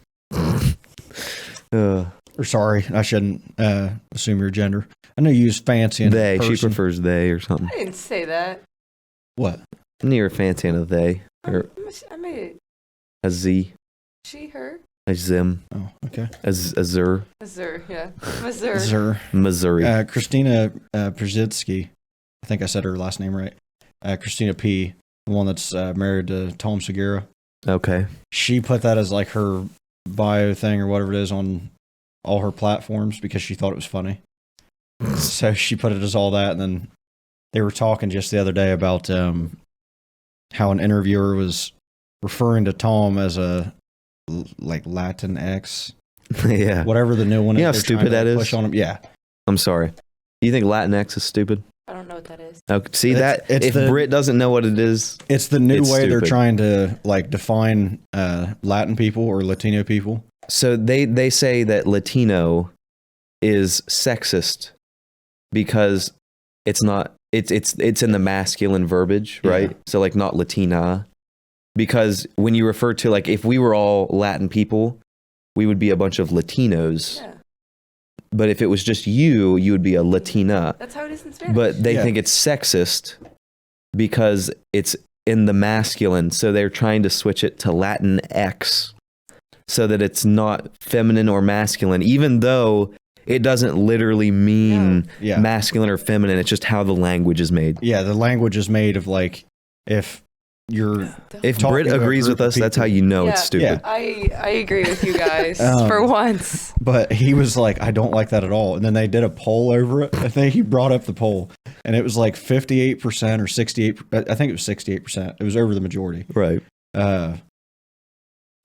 Or sorry, I shouldn't assume your gender. I knew you was fancying They. a She person. prefers they or something. I didn't say that. What? You're fancying a they or I made it. a z, She, her, a zim, Oh, okay. a zur, Missouri. Yeah, Missouri. Zer. Missouri. Christina Przitsky. I think I said her last name right. Christina P., the one that's married to Tom Segura. Okay. She put that as like her bio thing or whatever it is on all her platforms because she thought it was funny. So she put it as all that, and then they were talking just the other day about how an interviewer was referring to Tom as a like Latin X, Yeah. whatever the new one is. You know how they're stupid trying to that is? push on him. Yeah, I'm sorry. You think Latinx is stupid? I don't know what that is. Okay. See It's- that? If Brit doesn't know what it is, it's the new It's way they're stupid. trying to like define Latin people or Latino people. so they say that Latino is sexist because it's not it's in the masculine verbiage, right? Yeah. So like not Latina. Because when you refer to like if we were all Latin people, we would be a bunch of Latinos. Yeah, But if it was just you would be a Latina. that's how it is in Spanish. But they Yeah. think it's sexist because it's in the masculine. So they're trying to switch it to Latin X so that it's not feminine or masculine, even though it doesn't literally mean Yeah. masculine or feminine. It's just how the language is made. Yeah, the language is made of like if you're If Talking Brit to a agrees group with of us, that's how people. you know Yeah. it's stupid. I agree with you guys Um, for once. but he was like, I don't like that at all. And then they did a poll over it. I think he brought up the poll and it was like 58% or 68. I think it was 68%. It was over the majority. Right.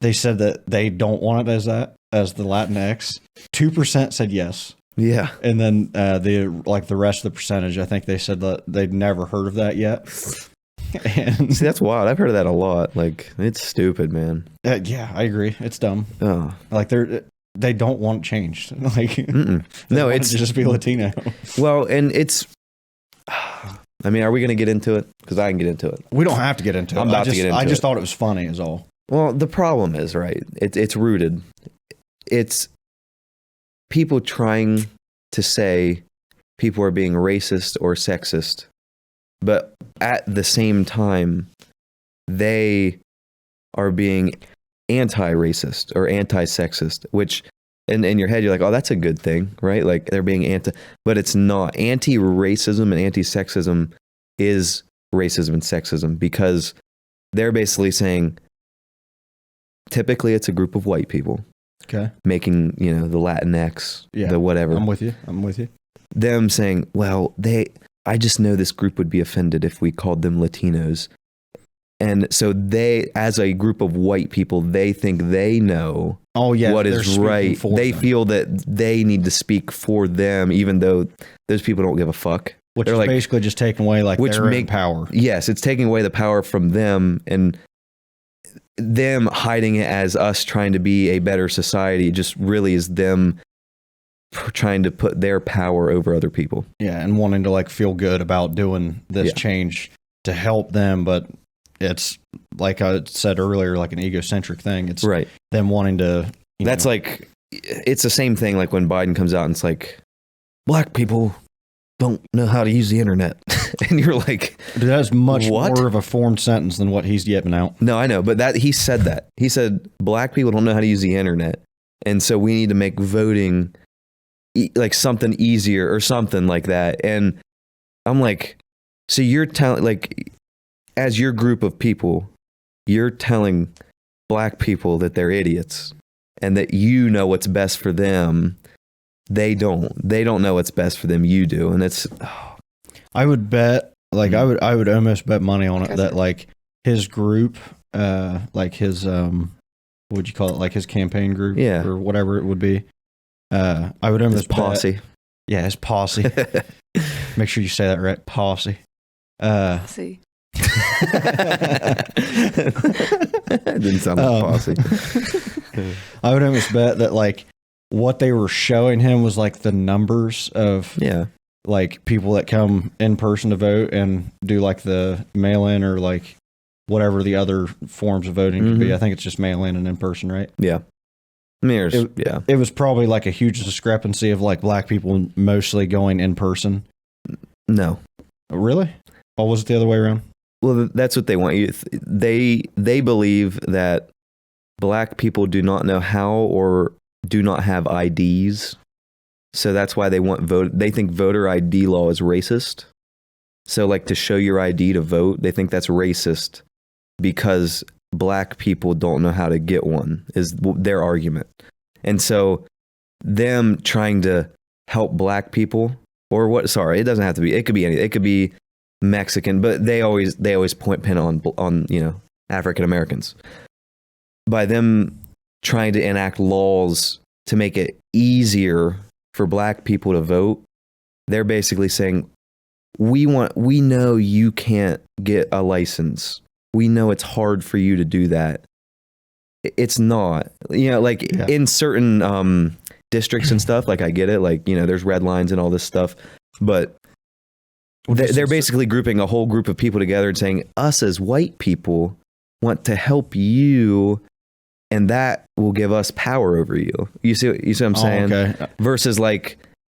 They said that they don't want it as that, as the Latinx. 2% said yes. Yeah. And then the rest of the percentage, I think they said that they'd never heard of that yet. And See, that's wild. I've heard of that a lot. Like, it's stupid, man. yeah, I agree. It's dumb. Oh. Like they don't want it changed. Like Mm-mm. they No, want it's it to just be Latino. well, and it's. I mean, are we going to get into it? Because I can get into it. We don't have to get into it. I'm about to get into I just it. thought it was funny, is all. Well, the problem is, right, it's rooted. It's people trying to say people are being racist or sexist, but at the same time, they are being anti-racist or anti-sexist, which in your head, you're like, oh, that's a good thing, right? Like they're being but it's not. Anti-racism and anti-sexism is racism and sexism because they're basically saying, typically it's a group of white people Okay. making, the Latinx, Yeah. the whatever. I'm with you. Them saying, well, I just know this group would be offended if we called them Latinos. And so they, as a group of white people, they think they know Oh yeah. what they're is speaking right. for They them, feel that they need to speak for them, even though those people don't give a fuck. which they're is like- basically just taking away like which their own make- power. Yes, it's taking away the power from them and them hiding it as us trying to be a better society. It just really is them trying to put their power over other people. Yeah, and wanting to like feel good about doing this Yeah. change to help them, but it's like I said earlier, like an egocentric thing. It's Right. them wanting to. That's like, it's the same thing like when Biden comes out and it's like, black people don't know how to use the internet. And you're like, that's much What? more of a formed sentence than what he's yipping out. no, I know, but he said that. He said, black people don't know how to use the internet. And so we need to make voting like something easier or something like that. And I'm like, so you're telling, like, as your group of people, you're telling black people that they're idiots and that you know what's best for them. They don't know what's best for them. You do. And it's, I would bet, like I would almost bet money on it that like his group, like his what would you call it, like his campaign group, Yeah. or whatever it would be. I would it's almost bet- posse. yeah, his posse. Make sure you say that right, posse. See, Didn't sound like posse. I would almost bet that like what they were showing him was like the numbers of Yeah. like people that come in person to vote and do like the mail in or like whatever the other forms of voting could be. Mhm. I think it's just mail in person, right? Yeah. I mean, yeah. It was probably like a huge discrepancy of like black people mostly going in person. No. Really? Or was it the other way around? Well, that's what they want you. They believe that black people do not know how or do not have IDs, so that's why they want vote. They think voter ID law is racist. So, like to show your ID to vote, they think that's racist because black people don't know how to get one, is their argument. And so them trying to help black people, or what, sorry, it doesn't have to be, it could be anything. It could be Mexican, but they always pin on, you know, African Americans. By them trying to enact laws to make it easier for black people to vote, they're basically saying, we know you can't get a license. We know it's hard for you to do that. It's not, you know, like in certain districts and stuff, like I get it, like, you know, there's red lines and all this stuff, but they're basically grouping a whole group of people together and saying, us as white people want to help you, and that will give us power over you. You see what I'm saying? Okay. Versus like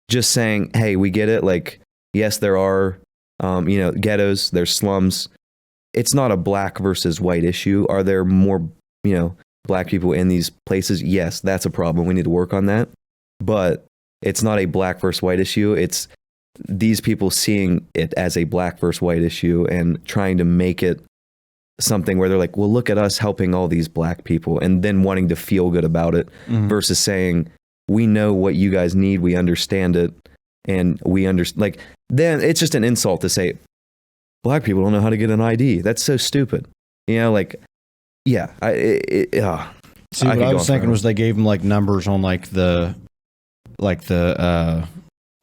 just saying, hey, we get it. Like, yes, there are, you know, ghettos, there's slums. It's not a black versus white issue. Are there more, you know, black people in these places? Yes, that's a problem. We need to work on that. But it's not a black versus white issue. It's these people seeing it as a black versus white issue and trying to make it something where they're like, well, look at us helping all these black people, and then wanting to feel good about it versus saying, we know what you guys need. We understand it. And we understand, like, then it's just an insult to say black people don't know how to get an ID. That's so stupid. You know, like, yeah. See, what I was thinking was they gave them like numbers on like the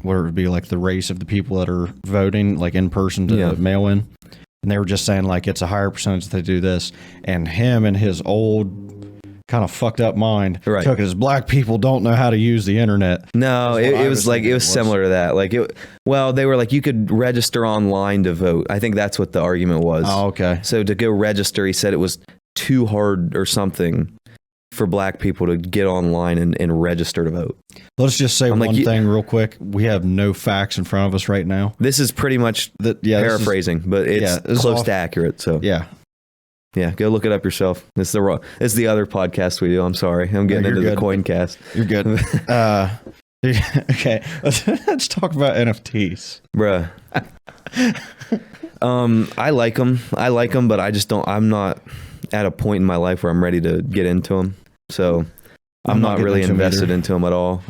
what it would be, like the race of the people that are voting, like in person to mail in. And they were just saying like it's a higher percentage that they do this. And him and his old kind of fucked up mind took it as black people don't know how to use the internet. No, it was like, it was similar to that. Like, they were like, you could register online to vote. I think that's what the argument was. Oh, okay. So to go register, he said it was too hard or something for black people to get online and register to vote. Let's just say one thing real quick. We have no facts in front of us right now. This is pretty much paraphrasing, but it's close to accurate. So yeah, go look it up yourself. It's the other podcast we do. I'm sorry, I'm getting into the Coincast. You're good. Okay, let's talk about NFTs, bruh. I like them, but I just don't. I'm not at a point in my life where I'm ready to get into them. So I'm not really invested into them at all.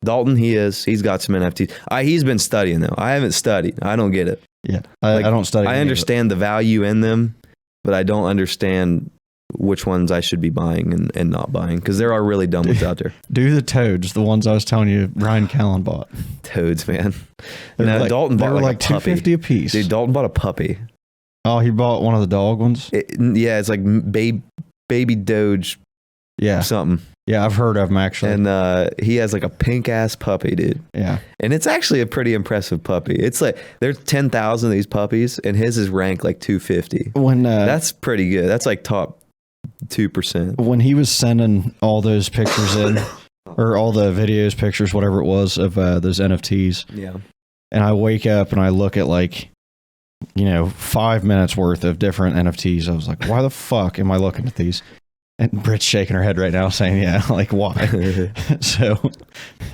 Dalton, he's got some NFTs. He's been studying though. I haven't studied. I don't get it. Yeah, I don't study. I understand the value in them, but I don't understand which ones I should be buying and not buying, because there are really dumb ones out there. Do the toads, the ones I was telling you Ryan Callen bought. Toads, man. No, Dalton bought like $250 a piece. Dude, Dalton bought a puppy. Oh, he bought one of the dog ones? It's like baby Doge. Yeah. Something. Yeah, I've heard of him actually. And he has like a pink ass puppy, dude. Yeah. And it's actually a pretty impressive puppy. It's like there's 10,000 of these puppies, and his is ranked like 250. That's pretty good. That's like top 2%. When he was sending all those pictures in, or all the videos, pictures, whatever it was, of those NFTs. Yeah. And I wake up and I look at like, 5 minutes worth of different NFTs. I was like, why the fuck am I looking at these? And Britt's shaking her head right now saying, yeah, like why? So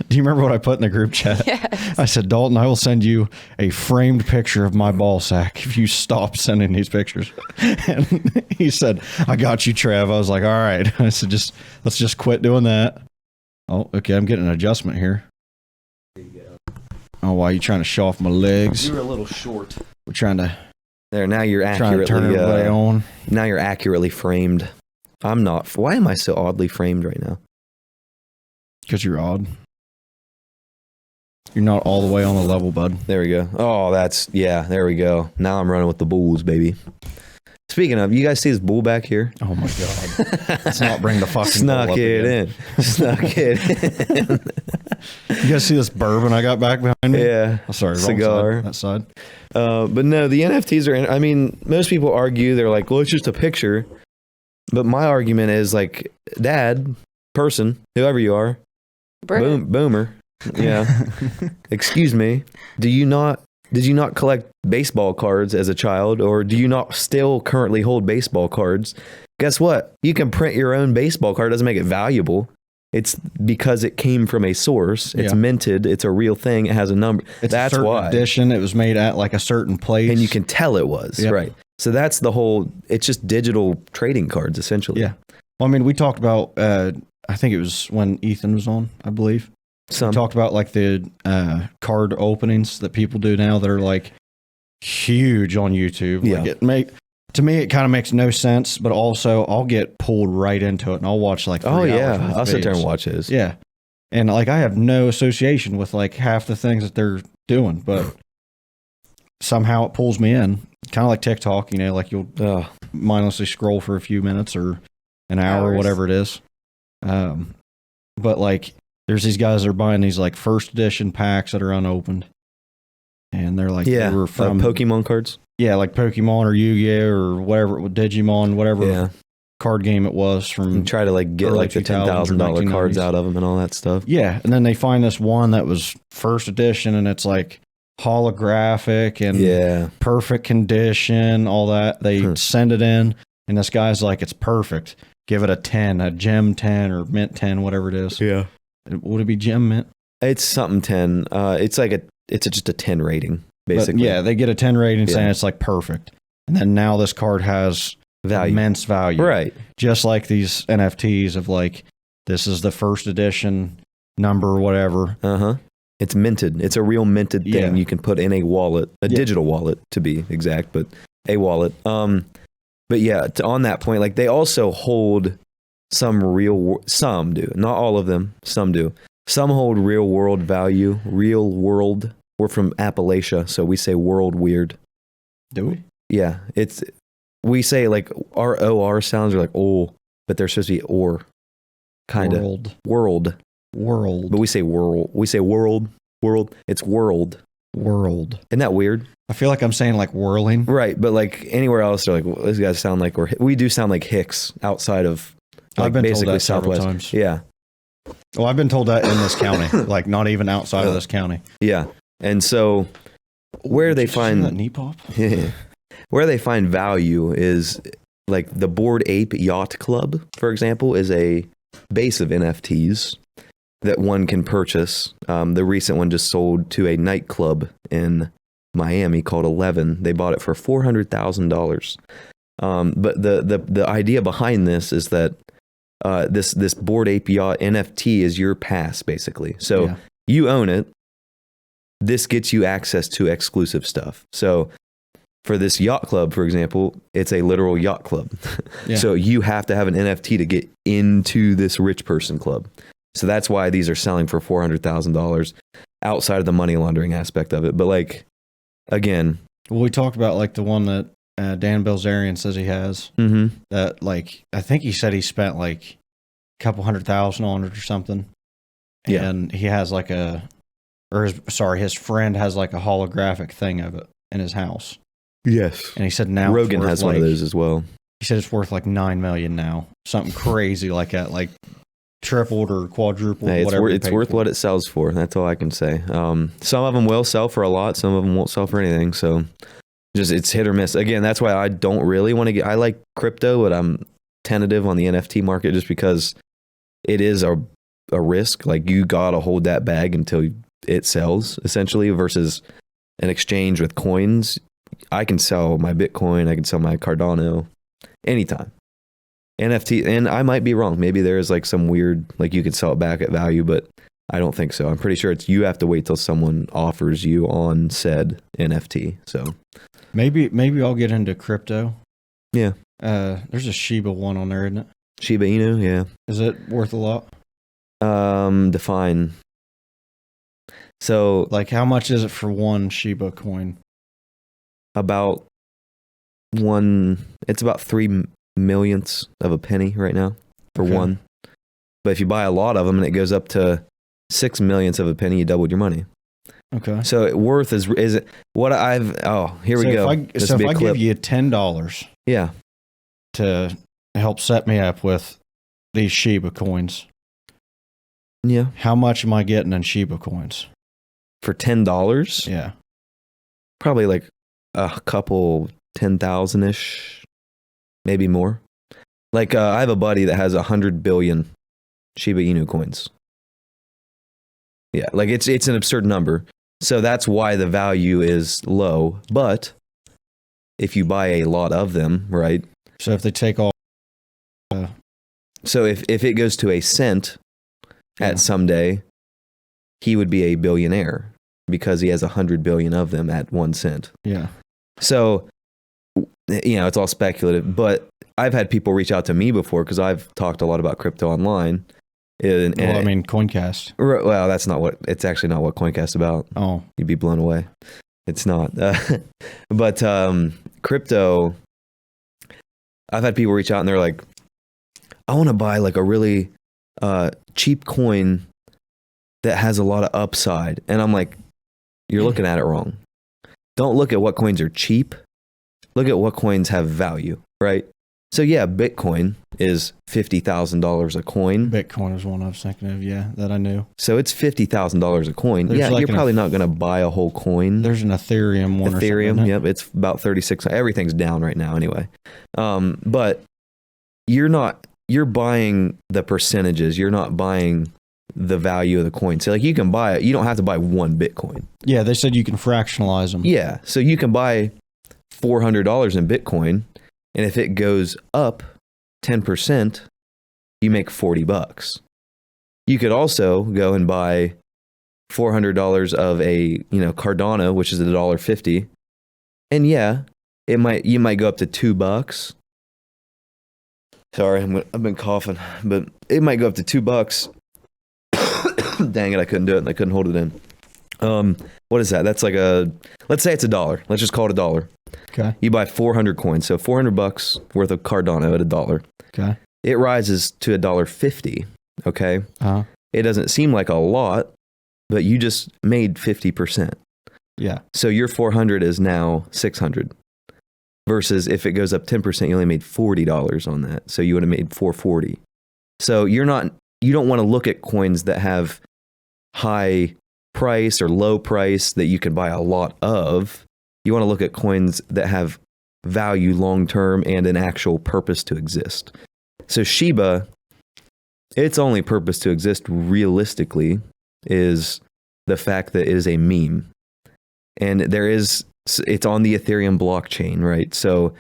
do you remember what I put in the group chat? Yes. I said, Dalton, I will send you a framed picture of my ball sack if you stop sending these pictures. And he said, I got you, Trev. I was like, all right. I said, let's just quit doing that. Oh, okay. I'm getting an adjustment here. Oh, why are you trying to show off my legs? You were a little short. We're trying to. There, now you're accurately. Turn everybody on. Now you're accurately framed. I'm not. Why am I so oddly framed right now? Because you're odd. You're not all the way on the level, bud. There we go. Oh, there we go. Now I'm running with the bulls, baby. Speaking of, you guys see this bull back here? Oh my God. Let's not bring the fucking Snuck it in. Snuck it in. You guys see this bourbon I got back behind me? Yeah. Oh, sorry, cigar. That side. But no, the NFTs are, I mean, most people argue, they're like, well, it's just a picture. But my argument is like, dad, person, whoever you are, boomer. Yeah. Excuse me. Did you not collect baseball cards as a child, or do you not still currently hold baseball cards? Guess what? You can print your own baseball card. It doesn't make it valuable. It's because it came from a source. It's minted. It's a real thing. It has a number. That's why. Edition. It was made at like a certain place. And you can tell it was. Yep. Right. So that's the whole. It's just digital trading cards essentially. Yeah. Well, I mean, we talked about. I think it was when Ethan was on, I believe. We talked about like the card openings that people do now that are like huge on YouTube. Yeah. Like to me, it kind of makes no sense, but also I'll get pulled right into it and I'll watch like 3 hours worth of I'll sit there videos. and watch his. Yeah. And like I have no association with like half the things that they're doing, but somehow it pulls me in. Kind of like TikTok, like you'll mindlessly scroll for a few minutes or an hour or whatever it is. But like there's these guys that are buying these like first edition packs that are unopened. And they're like, they were from Pokemon cards. Yeah, like Pokemon or Yu-Gi-Oh or whatever, Digimon, whatever card game it was from. And try to like get like the $10,000 cards out of them and all that stuff. Yeah, and then they find this one that was first edition and it's like holographic and perfect condition, all that. They send it in and this guy's like, it's perfect. Give it a 10, a gem 10 or mint 10, whatever it is. Yeah. Would it be gem mint? It's something 10. It's like just a 10 rating, basically. But they get a 10 rating saying it's like perfect. And then now this card has immense value. Right. Just like these NFTs of like, this is the first edition number or whatever. Uh-huh. It's minted. It's a real minted thing you can put in a wallet, a digital wallet to be exact, but a wallet. But yeah, on that point, like they also hold some do, not all of them, some do. Some hold real world value, real world. We're from Appalachia, so we say world weird. Do we? Yeah, we say like our OR sounds are like oh, but they're supposed to be or, kind of world. But we say world. We say world. It's world. Isn't that weird? I feel like I'm saying like whirling. Right, but like anywhere else, they're like, well, these guys sound like we do sound like Hicks outside of like I've been basically told that Southwest. several times. Yeah. Well, I've been told that in this county, like not even outside of this county. Yeah, and so where they find that knee pop? where they find value is like the Bored Ape Yacht Club, for example, is a base of NFTs that one can purchase. The recent one just sold to a nightclub in Miami called 11. They bought it for $400,000. But the idea behind this is that this Bored Ape Yacht NFT is your pass, basically. So you own it. This gets you access to exclusive stuff. So for this yacht club, for example, it's a literal yacht club. So you have to have an NFT to get into this rich person club. So that's why these are selling for $400,000 outside of the money laundering aspect of it. But like, again. Well, we talked about like the one that Dan Bilzerian says he has. Mm-hmm. That like, I think he said he spent like a couple $100,000 on it or something. And he has like his friend has like a holographic thing of it in his house. Yes. And he said now Rogan has one of those as well. He said it's worth like $9 million now. Something crazy like that, like tripled or quadrupled. Hey, whatever it's worth what it sells for. That's all I can say. Some of them will sell for a lot. Some of them won't sell for anything. So just it's hit or miss. Again, that's why I don't really want to get. I like crypto, but I'm tentative on the NFT market just because it is a risk. Like you gotta hold that bag until it sells, essentially, versus an exchange with coins. I can sell my Bitcoin. I can sell my Cardano anytime. NFT, and I might be wrong. Maybe there is like some weird, like you could sell it back at value, but I don't think so. I'm pretty sure you have to wait till someone offers you on said NFT. So maybe I'll get into crypto. Yeah. There's a Shiba one on there, isn't it? Shiba Inu, yeah. Is it worth a lot? Define. So like how much is it for one Shiba coin? About it's about 3 millionths of a penny right now for one. But if you buy a lot of them and it goes up to 6 millionths of a penny, you doubled your money. Okay. So worth is it what I've here we go. If I give you $10 to help set me up with these Shiba coins. Yeah. How much am I getting in Shiba coins? For $10? Yeah. Probably like a couple 10,000-ish, maybe more. Like I have a buddy that has 100 billion Shiba Inu coins. Yeah, like it's an absurd number. So that's why the value is low. But if you buy a lot of them, right? So if they take all, So if it goes to a cent at someday, he would be a billionaire because he has 100 billion of them at 1 cent. yeah, So, it's all speculative, but I've had people reach out to me before because I've talked a lot about crypto online. Coincast. Well, it's actually not what Coincast is about. Oh, You'd be blown away. It's not. But crypto, I've had people reach out and they're like, I want to buy like a really cheap coin that has a lot of upside. And I'm like, you're looking at it wrong. Don't look at what coins are cheap. Look at what coins have value, right? So yeah, Bitcoin is $50,000 a coin. Bitcoin was one I was thinking of. Yeah, that I knew. So it's $50,000 a coin. There's like you're probably not going to buy a whole coin. There's an Ethereum one. Ethereum, yep, it's about 36. Everything's down right now anyway. But you're buying the percentages. You're not buying the value of the coin. So like you can buy it. You don't have to buy one Bitcoin. Yeah, they said you can fractionalize them. Yeah, so you can buy $400 in Bitcoin, and if it goes up 10%, you make $40. You could also go and buy $400 of a Cardano, which is $1.50, and yeah, you might go up to $2. Sorry, I've been coughing, but it might go up to $2. Dang it, I couldn't do it and I couldn't hold it in. What is that? That's like let's say it's $1. Let's just call it $1. Okay. You buy 400 coins, so $400 worth of Cardano at $1. Okay. It rises to $1.50. Okay. Uh-huh. It doesn't seem like a lot, but you just made 50%. Yeah. So your 400 is now 600. Versus if it goes up 10%, you only made $40 on that. So you would have made 440. So you don't want to look at coins that have high price or low price that you can buy a lot of. You want to look at coins that have value long term and an actual purpose to exist. So Shiba, its only purpose to exist realistically is the fact that it is a meme. And it's on the Ethereum blockchain, right? So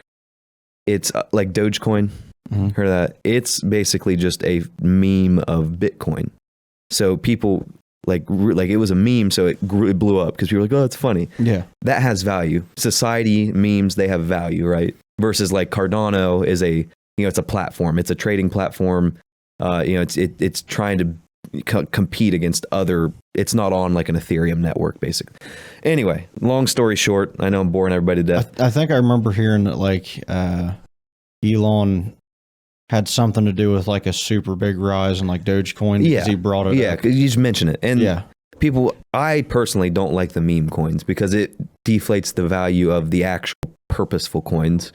it's like Dogecoin. Mm-hmm. Heard of that? It's basically just a meme of Bitcoin. So people like it was a meme, so it blew up because people were like, oh, it's funny. Yeah. That has value. Society memes, they have value, right? Versus like Cardano is it's a platform. It's a trading platform. It's trying to compete against other. It's not on like an Ethereum network, basically. Anyway, long story short, I know I'm boring everybody to death. I think I remember hearing that like Elon had something to do with like a super big rise in like Dogecoin because he brought it up. Yeah, because you just mentioned it. And yeah. I personally don't like the meme coins because it deflates the value of the actual purposeful coins.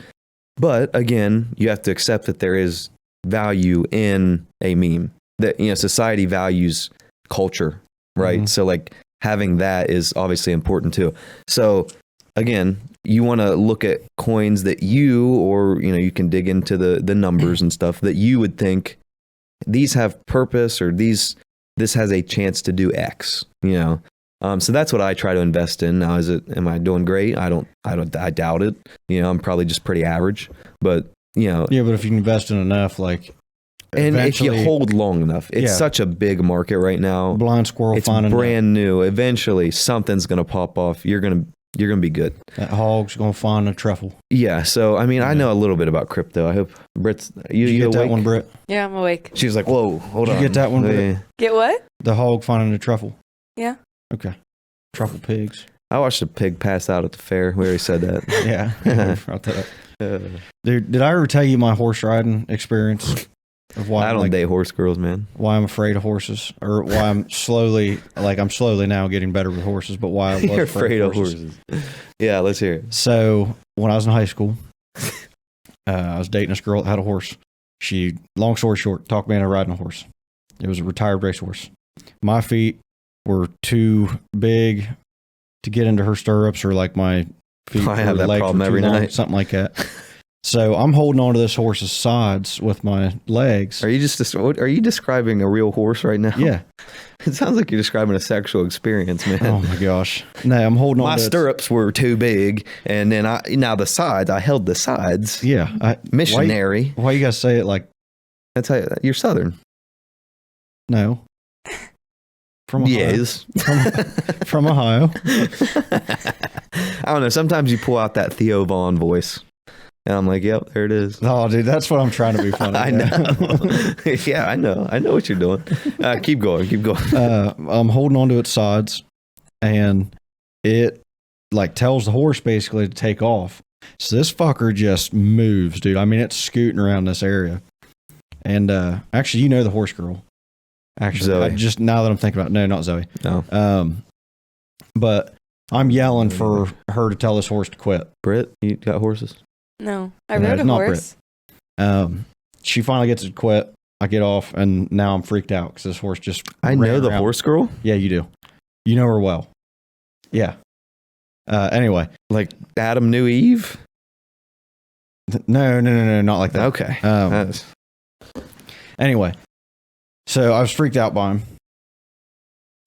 But again, you have to accept that there is value in a meme. That society values culture, right? Mm-hmm. So like having that is obviously important too. So again, you want to look at coins that you can dig into the numbers and stuff that you would think these have purpose or this has a chance to do X, So that's what I try to invest in. Now, am I doing great? I doubt it. I'm probably just pretty average, but Yeah, but if you invest in enough, like, and if you hold long enough, it's such a big market right now. Blind squirrel it's finding brand new. Eventually, something's going to pop off. You're gonna be good. That hog's going to find a truffle. Yeah. So I mean, I know a little bit about crypto. I hope Britt's. You get awake? That one, Britt? Yeah, I'm awake. She was like, "Whoa, hold on." Did you get that one, Britt? Get what? The hog finding a truffle. Yeah. Okay. Truffle pigs. I watched a pig pass out at the fair. We already said that. Yeah. I brought that up. Dude, did I ever tell you my horse riding experience? Of why I don't date horse girls, man. Why I'm afraid of horses, or why I'm slowly now getting better with horses, but why I was You're afraid of horses. Yeah, let's hear it. So when I was in high school, I was dating this girl that had a horse. She, long story short, talked me into riding a horse. It was a retired racehorse. My feet were too big to get into her stirrups, or like my feet I have that legs problem were too every long, night. something like that. So I'm holding onto this horse's sides with my legs. Are you describing a real horse right now? Yeah. It sounds like you're describing a sexual experience, man. Oh my gosh. No, I'm holding on. My to stirrups were too big, and then I held the sides. Yeah. Missionary. Why you guys say it like? That's how you're Southern. No. From Ohio. Yes. From Ohio. I don't know. Sometimes you pull out that Theo Vaughn voice. And I'm like, yep, there it is. Oh, dude, that's what I'm trying to be funny. I know. Yeah, I know. I know what you're doing. Keep going. I'm holding onto its sides, and it like tells the horse basically to take off. So this fucker just moves, dude. I mean, it's scooting around this area. And actually, you know the horse girl. Actually, Zoe. just now that I'm thinking about it, no, not Zoe. No. But I'm yelling for her to tell this horse to quit. Britt, you got horses? No, I No, rode a not horse. She finally gets it to quit. I get off, and now I'm freaked out because this horse just. I know ran the around. horse girl. Yeah, you do. You know her well. Yeah. Anyway. Like Adam knew Eve? No, not like that. Okay. Anyway, so I was freaked out by him.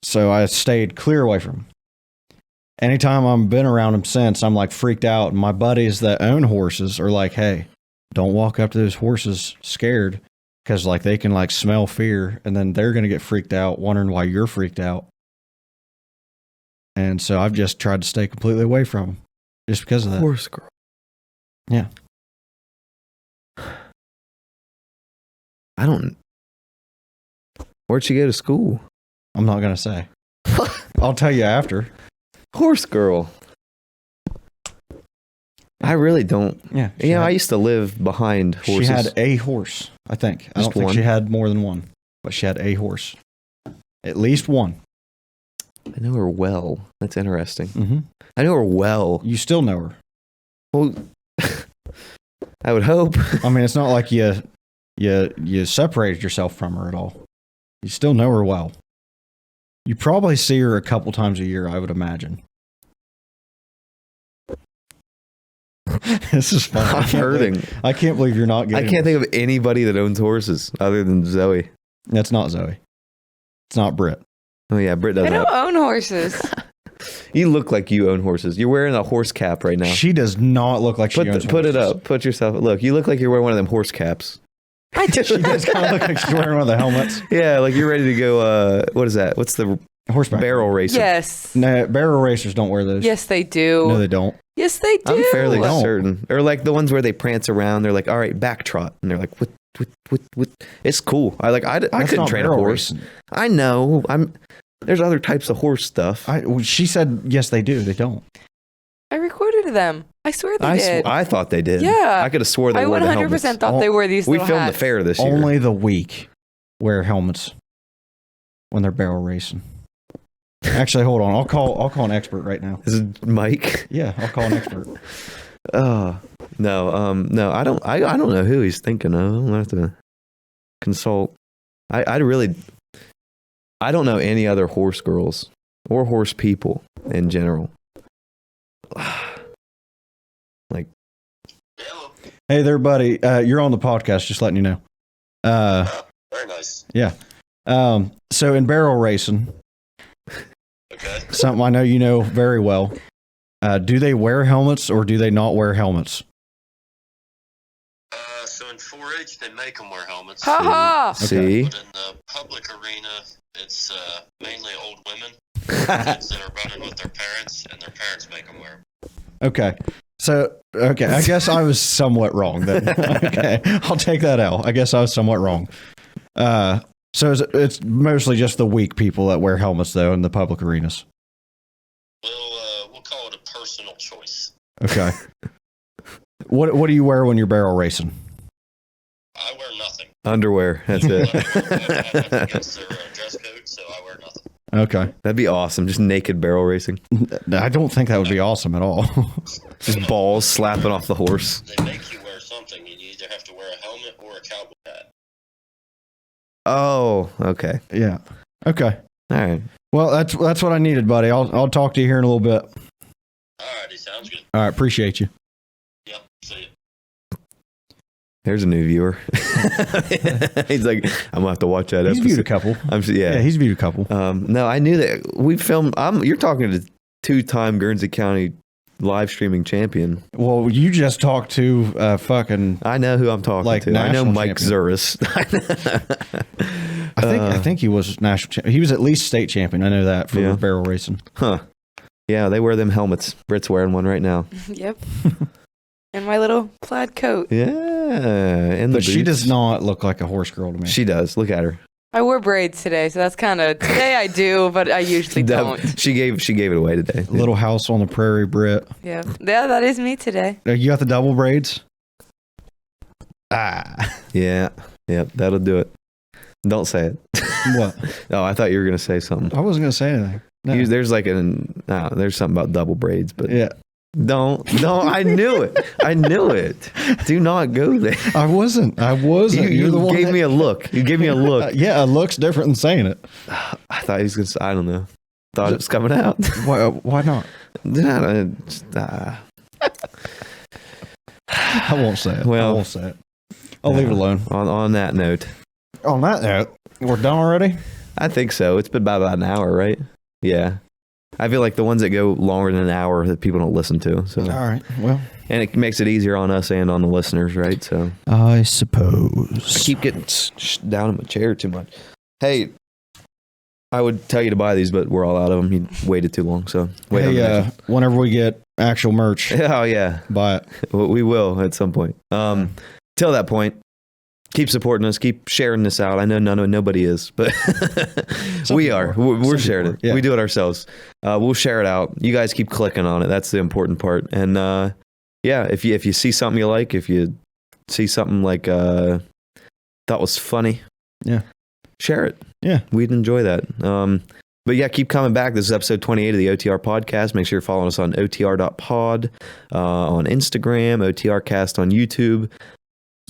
So I stayed clear away from him. Anytime I've been around him since, I'm like freaked out. And my buddies that own horses are like, hey, don't walk up to those horses scared because like they can like smell fear and then they're going to get freaked out wondering why you're freaked out. And so I've just tried to stay completely away from him just because of that. Horse girl. Yeah. Where'd she go to school? I'm not going to say. I'll tell you after. Horse girl. I really don't. Yeah. I used to live behind horses. She had a horse, I think. I Just don't think one? she had more than one, but she had a horse. At least one. I know her well. That's interesting. Mm-hmm. I know her well. You still know her. Well, I would hope. I mean, it's not like you separated yourself from her at all. You still know her well. You probably see her a couple times a year, I would imagine. This is fun. I'm hurting. I can't believe you're not getting I can't think of anybody that owns horses other than Zoe. That's not Zoe. It's not Britt. Oh yeah, Britt does I that. don't own horses. You look like you own horses. You're wearing a horse cap right now. She does not look like she owns Put it horses. up. Put yourself. Look, you look like you're wearing one of them horse caps. I do. She does kind of look like she's wearing one of the helmets. Yeah, like you're ready to go. What is that? What's the Horseback. barrel racer? Yes. No, barrel racers don't wear those. Yes, they do. No, they don't. Yes, they do. I'm fairly don't. certain. Or like the ones where they prance around. They're like, all right, back trot, and they're like, what? It's cool. I That's couldn't not train a barrel horse. racing. I know. There's other types of horse stuff. She said yes, they do. They don't. I recorded them. I swear they did. I thought they did. Yeah. I could have swore they I wore the 100% helmets. thought they wore these We little filmed hats. the fair this year. Only the weak wear helmets when they're barrel racing. Actually, hold on. I'll call an expert right now. This is Mike. Yeah, I'll call an expert. No, I don't know who he's thinking of. I'm gonna have to consult. I don't know any other horse girls or horse people in general. Like, Hey there, buddy. You're on the podcast. Just letting you know. Very nice. Yeah. So in barrel racing, Okay. something I know you know very well. Do they wear helmets or do they not wear helmets? So in 4-H, they make them wear helmets. Ha ha! see, But in the public arena, it's mainly old women kids that are running with their parents, and their parents make them wear them. Okay. So, I guess I was somewhat wrong then. Okay. I'll take that out. I guess I was somewhat wrong. So it's mostly just the weak people that wear helmets, though, in the public arenas. We'll call it a personal choice. Okay. What do you wear when you're barrel racing? I wear nothing. underwear. That's I it. have against their dress code, so I wear nothing. Okay. That'd be awesome. Just naked barrel racing. I don't think that would be awesome at all. Just balls slapping off the horse. They make you wear something. You either have to wear a helmet or a cowboy hat. Oh, okay. Yeah. Okay. All right. Well, that's what I needed, buddy. I'll talk to you here in a little bit. Alrighty, sounds good. All right. Appreciate you. Yep, see ya. There's a new viewer. He's like, I'm gonna have to watch that He's episode. viewed a couple. Yeah, he's viewed a couple. No, I knew that we filmed. You're talking to two-time Guernsey County live streaming champion. Well, you just talked to fucking. I know who I'm talking Like to. I know national Mike champion. Zuris. I think he was national champion. He was at least state champion. I know that for Yeah. barrel racing. Huh. Yeah, they wear them helmets. Britt's wearing one right now. Yep. And my little plaid coat. Yeah. And But she does not look like a horse girl to me. She does. Look at her. I wore braids today, so that's kind of today I do, but I usually don't. She gave it away today. Little house on the prairie, Britt. Yeah, that is me today. You got the double braids? Ah. Yeah. Yep. That'll do it. Don't say it. What? Oh, I thought you were gonna say something. I wasn't going to say anything. No. There's like there's something about double braids, but Yeah. don't. I knew it. I knew it. Do not go there. I wasn't. You the one gave that- me a look. You gave me a look. Yeah, it looks different than saying it. I thought he was gonna say, I don't know. Thought it was coming out. Why not? I won't say it. Well, I won't say it. I'll leave it alone. On that note, On that note, we're done already? I think so. It's been about an hour, right? Yeah. I feel like the ones that go longer than an hour that people don't listen to. So, All right. Well, and it makes it easier on us and on the listeners, right? So I I suppose. keep getting down in my chair too much. Hey, I would tell you to buy these, but we're all out of them. You waited too long, so wait on the next one. Whenever we get actual merch, Oh yeah, buy it. well, we will at some point. Till that point, keep supporting us. Keep sharing this out. I know nobody is, but we are. We're sharing it. Yeah. We do it ourselves. We'll share it out. You guys keep clicking on it. That's the important part. And yeah, if you see something you like, if you see something like thought was funny, Yeah. share it. Yeah. We'd enjoy that. But yeah, keep coming back. This is episode 28 of the OTR podcast. Make sure you're following us on otr.pod, on Instagram, OTRcast on YouTube,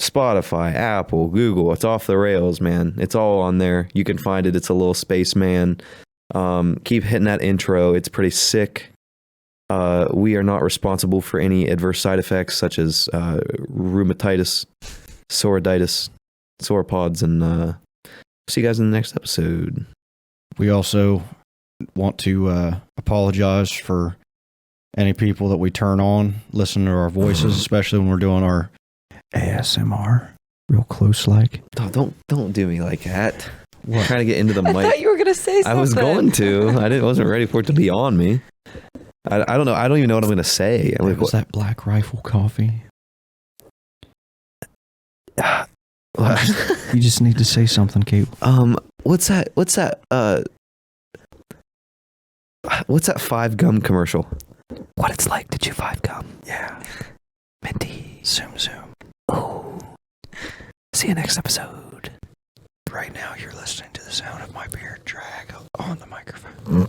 Spotify, Apple, Google. It's off the rails, man. It's all on there. You can find it. It's a little spaceman. Keep hitting that intro. It's pretty sick. We are not responsible for any adverse side effects such as rheumatitis, psoriasis, sauropods, and see you guys in the next episode. We also want to apologize for any people that we turn on, listen to our voices, especially when we're doing our ASMR real close like. Oh, don't do me like that. What? Trying to get into the I mic. thought you were gonna say something. I was going to. Wasn't ready for it to be on me. I don't know. I don't even know what I'm going to say. I'm like, Was that Black Rifle coffee? You just need to say something, Kate. what's that? What's that 5 gum commercial? What it's like to chew 5 gum. Yeah. Minty. Zoom. Oh. See you next episode. Right now, you're listening to the sound of my beard drag on the microphone.